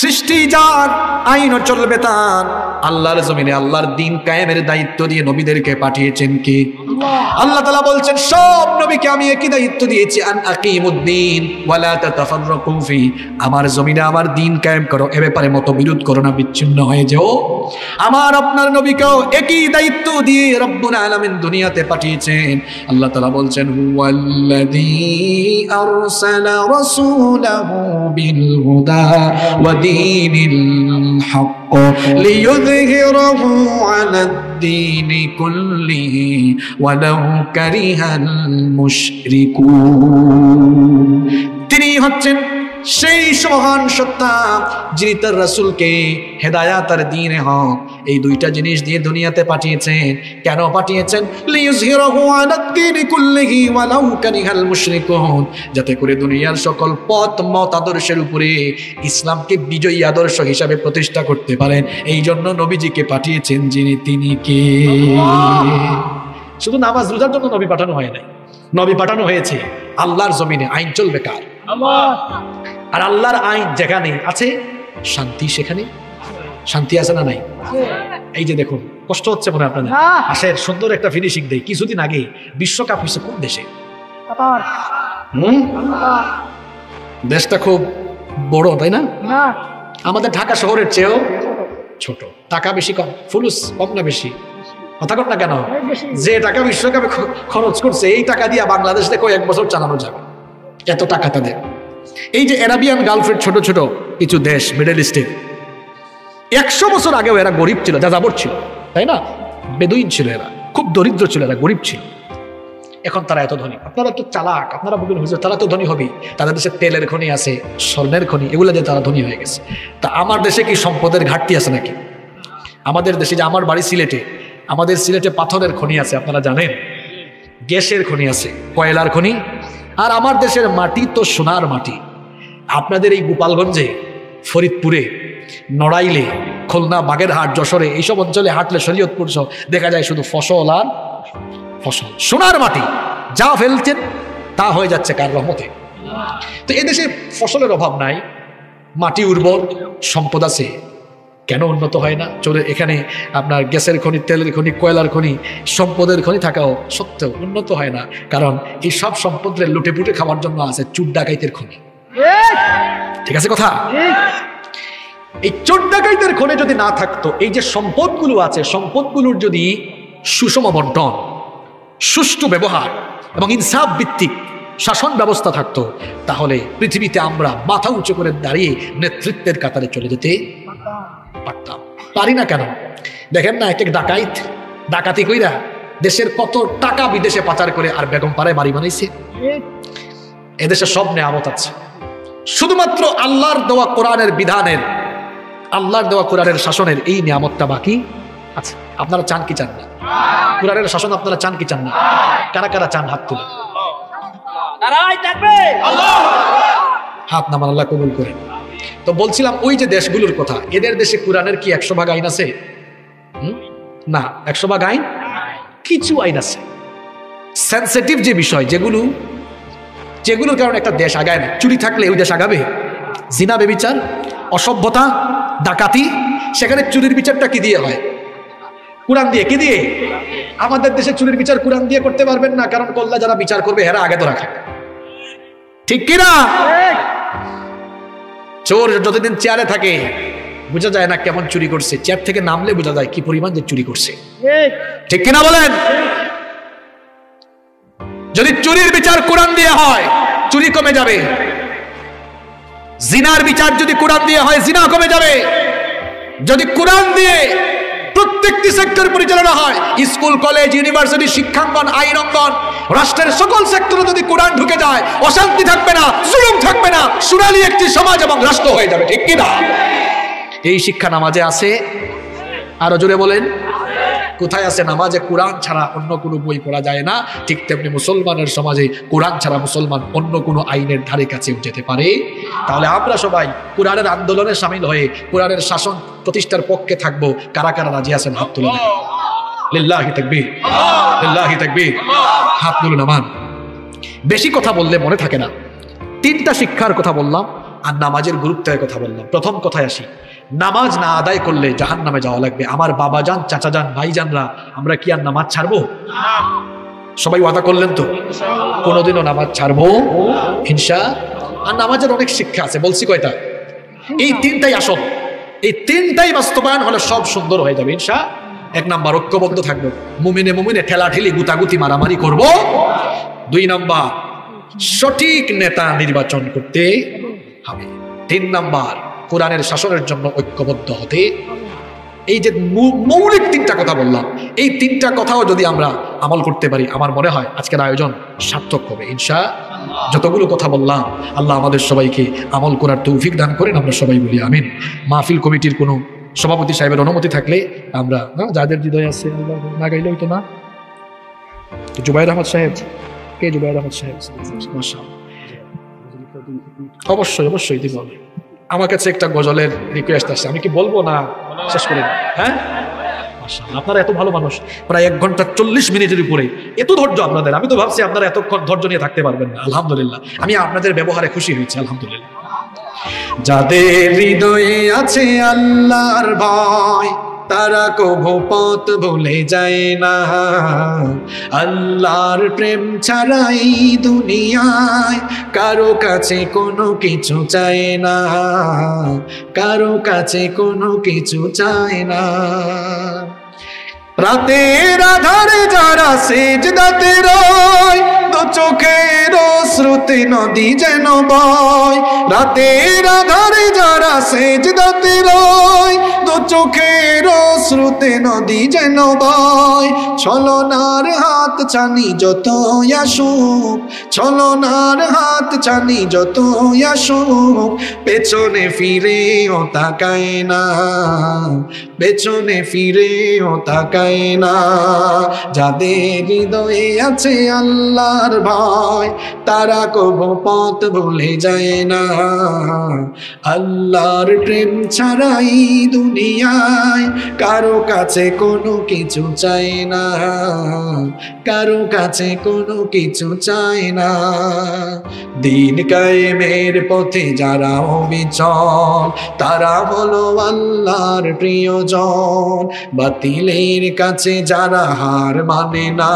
সৃষ্টি যার আইনও চলবে তার। আল্লাহর জমিনে আল্লাহর দিন কায়েমের দায়িত্ব দিয়ে নবীদেরকে পাঠিয়েছেন কি? আল্লাহ তাআলা বলছেন সব নবীকে আমি একই দায়িত্ব দিয়েছি, আন আকিমুদ্দিন ওয়ালা তাতাফাররাকু ফি, আমার জমিনে আমার দিন কায়েম করো, এ ব্যাপারে মতবিরোধ করো না, বিচ্ছিন্ন হয়ে যাও। আমার আপনার নবীকেও একই দায়িত্ব দিয়ে রব্বুল আলামিন দুনিয়াতে পাঠিয়েছেন। আল্লাহ তাআলা বলছেন হুয়াল্লাযী আরসালা রাসূলাহু বিল হুদা ওয়া দীনিল হক লিইয়ুযহিরাহু আলাদ-দীনি কুল্লিহি ওয়ালাউ কারিহাল মুশরিকুন। তিনি হচ্ছেন সেই মহান সত্তা যিনি তার রাসূলকে হেদায়াত আর দ্বীনে হক এই দুইটা জিনিস দিয়ে দুনিয়াতে পাঠিয়েছেন। কেন পাঠিয়েছেন? লিইয়ুযহিরাহু আলাদ-দীনি কুল্লিহি ওয়ালাউ কারিহাল মুশরিকুন, যাতে করে দুনিয়ার সকল পথ মত আদর্শের উপরে ইসলামকে বিজয়ী আদর্শ হিসাবে প্রতিষ্ঠা করতে পারেন। এই জন্য নবীজিকে পাঠিয়েছেন যিনি, তিনি কে? শুধু নামাজ রোজার জন্য নবী পাঠানো হয় নাই, নবী পাঠানো হয়েছে আল্লাহর জমিনে আইন চলবে কার? আর আল্লাহর আইন যেখানে আছে শান্তি সেখানে শান্তি আছে না নাই? এই যে দেখুন, কষ্ট হচ্ছে মনে আপনাদের? আসের সুন্দর একটা ফিনিশিং দেই। কিছুদিন আগে বিশ্বকাপ হয়েছে কোন দেশে? দেশটা খুব বড়, তাই না? আমাদের ঢাকা শহরের চেয়েও ছোট। টাকা বেশি কম, ফুলুস কম না বেশি? কথা কর না কেন? যে টাকা বিশ্বকাপে খরচ করছে এই টাকা দিয়ে বাংলাদেশে কয়েক বছর চালানো যাবে, এত টাকা তাদের। এই যে অ্যারাবিয়ান গালফের ছোট ছোট কিছু দেশ মিডল ইস্টের, 100 বছর আগেও এরা গরিব ছিল, যাযাবর ছিল, তাই না? বেদুইন ছিল, এরা খুব দরিদ্র ছিল, এরা গরিব ছিল। এখন তারা এত ধনী। আপনারা তো চালাক, আপনারা বলবেন হুজুর তারা তো ধনী হবে, তাদের দেশে তেলের খনি আছে, স্বর্ণের খনি, এগুলো দিয়ে তারা ধনী হয়ে গেছে। তা আমার দেশে কি সম্পদের ঘাটতি আছে নাকি? আমাদের দেশে, যে আমার বাড়ি সিলেটে, আমাদের সিলেটে পাথরের খনি আছে, আপনারা জানেন, গ্যাসের খনি আছে, কয়লার খনি। আর আমার দেশের মাটি তো সোনার মাটি। আপনাদের এই গোপালগঞ্জে, ফরিদপুরে, নড়াইলে, খুলনা, বাগেরহাট, যশোরে, এইসব অঞ্চলে হাঁটলে, শরীয়তপুর সহ দেখা যায় শুধু ফসল আর ফসল, সোনার মাটি। যা ফেলছেন তা হয়ে যাচ্ছে কার রহমতে। তো এদেশে ফসলের অভাব নাই, মাটি উর্বর, সম্পদ আছে, কেন উন্নত হয় না? চলে এখানে আপনার গ্যাসের খনি, তেলের খনি, কয়লার খনি, সম্পদের খনি থাকাও সত্ত্বেও উন্নত হয় না, কারণ এই সব সম্পদের লুটে পুটে খাওয়ার জন্য আছে চোর ডাকাইতের খনি। ঠিক আছে কথা? এই চোর ডাকাইতের খনি যদি না থাকতো, এই যে সম্পদগুলো আছে, সম্পদগুলোর যদি সুষম বন্টন, সুষ্ঠু ব্যবহার এবং ইনসাফ ভিত্তিক শাসন ব্যবস্থা থাকতো, তাহলে পৃথিবীতে আমরা মাথা উঁচু করে দাঁড়িয়ে নেতৃত্বের কাতারে চলে যেতে পারতাম। পারি না কেন? দেখেন না, এক এক ডাকাইত ডাকাতি কইরা দেশের কত টাকা বিদেশে পাচার করে আর বেগম পাড়ায় বাড়ি বানাইছে। এদেশে সব নেয়ামত আছে, শুধুমাত্র আল্লাহর দেওয়া কোরআনের বিধানের, আল্লাহর দেওয়া কোরআনের শাসনের এই নিয়ামতটা বাকি আছে। আপনারা চান কি চান না? কোরআনের শাসন আপনারা চান কি চান না? কারা কারা চান? হাত তুলে। হাত নামান, আল্লাহ কবুল করে। তো বলছিলাম ওই যে দেশগুলোর কথা, এদের দেশে কোরআনের কি 100 ভাগ আইন আছে? না, 100 ভাগ আইন, কিছু আইন আছে সেনসিটিভ যে বিষয়, যেগুলোর কারণে একটা দেশ আগায় না। চুরি থাকলে ওই দেশ আগাবে? জিনা, বেবিচার, অসভ্যতা, ডাকাতি, সেখানে চুরির বিচারটা কি দিয়ে হয়? কোরআন দিয়ে। কি দিয়ে? আমাদের দেশে চুরির বিচার কোরআন দিয়ে করতে পারবেন না, কারণ কল্লা যারা বিচার করবে হেরা আগে তো রাখে। ঠিক কিনা? চোর যতদিন চেয়ারে থাকে বোঝা যায় না কেমন চুরি করছে, চেয়ার থেকে নামলে বোঝা যায় কি পরিমাণ যে চুরি করছে। ঠিক কিনা বলেন? যদি চুরির বিচার কোরআন দিয়ে হয়, চুরি কমে যাবে। জিনার বিচার যদি কোরআন দিয়ে হয়, জিনা কমে যাবে। যদি কোরআন দিয়ে প্রত্যেকটি সেক্টর পরিচালনা হয়, স্কুল, কলেজ, ইউনিভার্সিটি, শিক্ষাঙ্গন, আইন অঙ্গন, রাষ্ট্রের সকল সেক্টরে যদি কোরআন ঢুকে যায়, অশান্তি থাকবে না, জুলুম থাকবে না, সোনালী একটি সমাজ এবং রাষ্ট্র হয়ে যাবে। ঠিক কিনা? এই শিক্ষা নামাজে আছে? আরো জোরে বলেন, কোথায় আছে? নামাজে কোরআন ছাড়া অন্য কোনো বই পড়া যায় না। ঠিক তেমনি মুসলমানের সমাজে কোরআন ছাড়া মুসলমান অন্য কোনো আইনের ধারে কাছেও যেতে পারে। তাহলে আমরা সবাই কোরআনের আন্দোলনে সামিল হয়ে কোরআনের শাসন প্রতিষ্ঠার পক্ষে থাকবো। কারা কারা রাজি আছেন? হাত তুলে দেন। লিল্লাহি তাকবীর, লিল্লাহি তাকবীর। হাত তুলে নামান। বেশি কথা বললে মনে থাকে না। 3টা শিক্ষার কথা বললাম আর নামাজের গুরুত্বের কথা বললাম। প্রথম কথায় আসি, নামাজ না আদায় করলে জাহান্নামে যাওয়া লাগবে। আমার বাবা যান, চাচা যান, ভাই জানরা, আমরা কি আর নামাজ ছাড়বো? সবাই ওয়াদা করলেন তো কোনোদিনও নামাজ ছাড়বো ইনশাআল্লাহ। আর নামাজের অনেক শিক্ষা আছে, বলছি কয়টা? এই 3টাই আসল। এই 3টাই বাস্তবায়ন হলে সব সুন্দর হয়ে যাবে ইনশাআল্লাহ। 1 নাম্বার, ঐক্যবদ্ধ থাকবো, মুমিনে ঠেলাঠেলি, গুতাগুতি, মারামারি করব। 2 নাম্বার, সঠিক নেতা নির্বাচন করতে হবে। 3 নাম্বার, কোরআনের শাসনের জন্য ঐক্যবদ্ধ হতে। এই যে মৌলিক 3টা কথা বললাম, এই 3টা কথাও যদি আমরা আমল করতে পারি, আমার মনে হয় আজকের আয়োজন সার্থক হবে ইনশাআল্লাহ। যতগুলো কথা বললাম, আল্লাহ আমাদের সবাইকে আমল করার তৌফিক দান করেন, আমরা সবাই বলি আমিন। মাহফিল কমিটির কোনো সভাপতি সাহেবের অনুমতি থাকলে আমরা, যাদের হৃদয় আছে, আল্লাহ না গাইলে হইতো না। জুবাইর আহমদ সাহেব, কে জুবাইর আহমদ সাহেব? অবশ্যই অবশ্যই দিব। আমার কাছে একটা গজলের রিকোয়েস্ট আসছে, আমি কি বলবো না শেষ করে? হ্যাঁ, মাশাআল্লাহ, আপনারা এত ভালো মানুষ, প্রায় 1 ঘন্টা 40 মিনিটের উপরে এত ধৈর্য আপনাদের। আমি তো ভাবছি আপনারা এতক্ষণ ধৈর্য নিয়ে থাকতে পারবেন না। আলহামদুলিল্লাহ, আমি আপনাদের ব্যবহারে খুশি হয়েছি, আলহামদুলিল্লাহ। যাদের হৃদয়ে আছে আল্লাহর ভয়, তারা কভু পথ ভুলে যায় না। আল্লাহর প্রেম ছাড়াই দুনিয়ায় কারো কাছে কোনো কিছু চায় না, কারো কাছে কোনো কিছু চায় না। রাতের আধারে যারা সিজদাতে রয়, দু চোখের অশ্রুতে নদী যেন বয়। রাতের আধারে যারা সিজদাতে রয়, দু চোখের অশ্রুতে নদী যেন বয়। ছলনার হাত ছানি যত আসুক, ছলনার হাত ছানি যত আসুক, পেছনে ফিরেও তাকায় না, পেছনে ফিরেও তাকায় না। যাদের হৃদয়ে আছে আল্লাহর ভয়, তারা কভু পথ ভুলে যায় না। আল্লাহর প্রেম ছাড়াই দুনিয়ায় কারো কাছে কোনো কিছু চায় না, কারো কাছে কোনো কিছু চায় না। দিন কায়েমের পথে যারা অবিচল, তারা হলো আল্লাহর প্রিয়জন। বাতিলের কাছে যারা হার মানে না,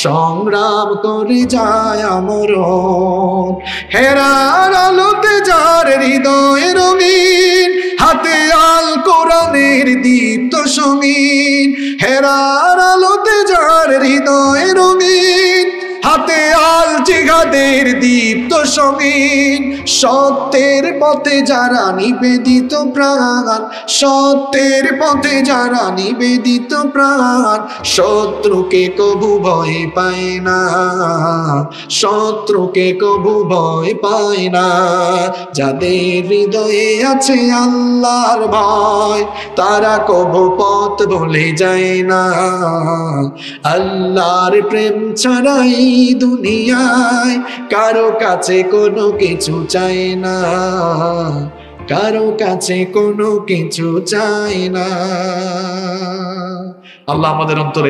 সংগ্রাম করে যায় আমরণ। হেরার আলোতে যার হৃদয় রঙিন, হাতে আল কোরআনের দীপ্ত সমীন। হেরার আলোতে যার হৃদয় রঙিন, হাতে আল জিহাদের দীপ্ত সমীন। সত্যের পথে যারা নিবেদিত প্রাণ, সত্যের পথে যারা নিবেদিত প্রাণ, শত্রুকে কভু ভয় পায় না, শত্রুকে কভু ভয় পায় না। যাদের হৃদয়ে আছে আল্লাহর ভয়, তারা কভু পথ ভুলে যায় না। আল্লাহর প্রেম ছাড়াই দুনিয়ায় কারো কাছে কোনো কিছু চায় না, কারো কাছে কোনো কিছু চায় না। আল্লাহ আমাদের অন্তরে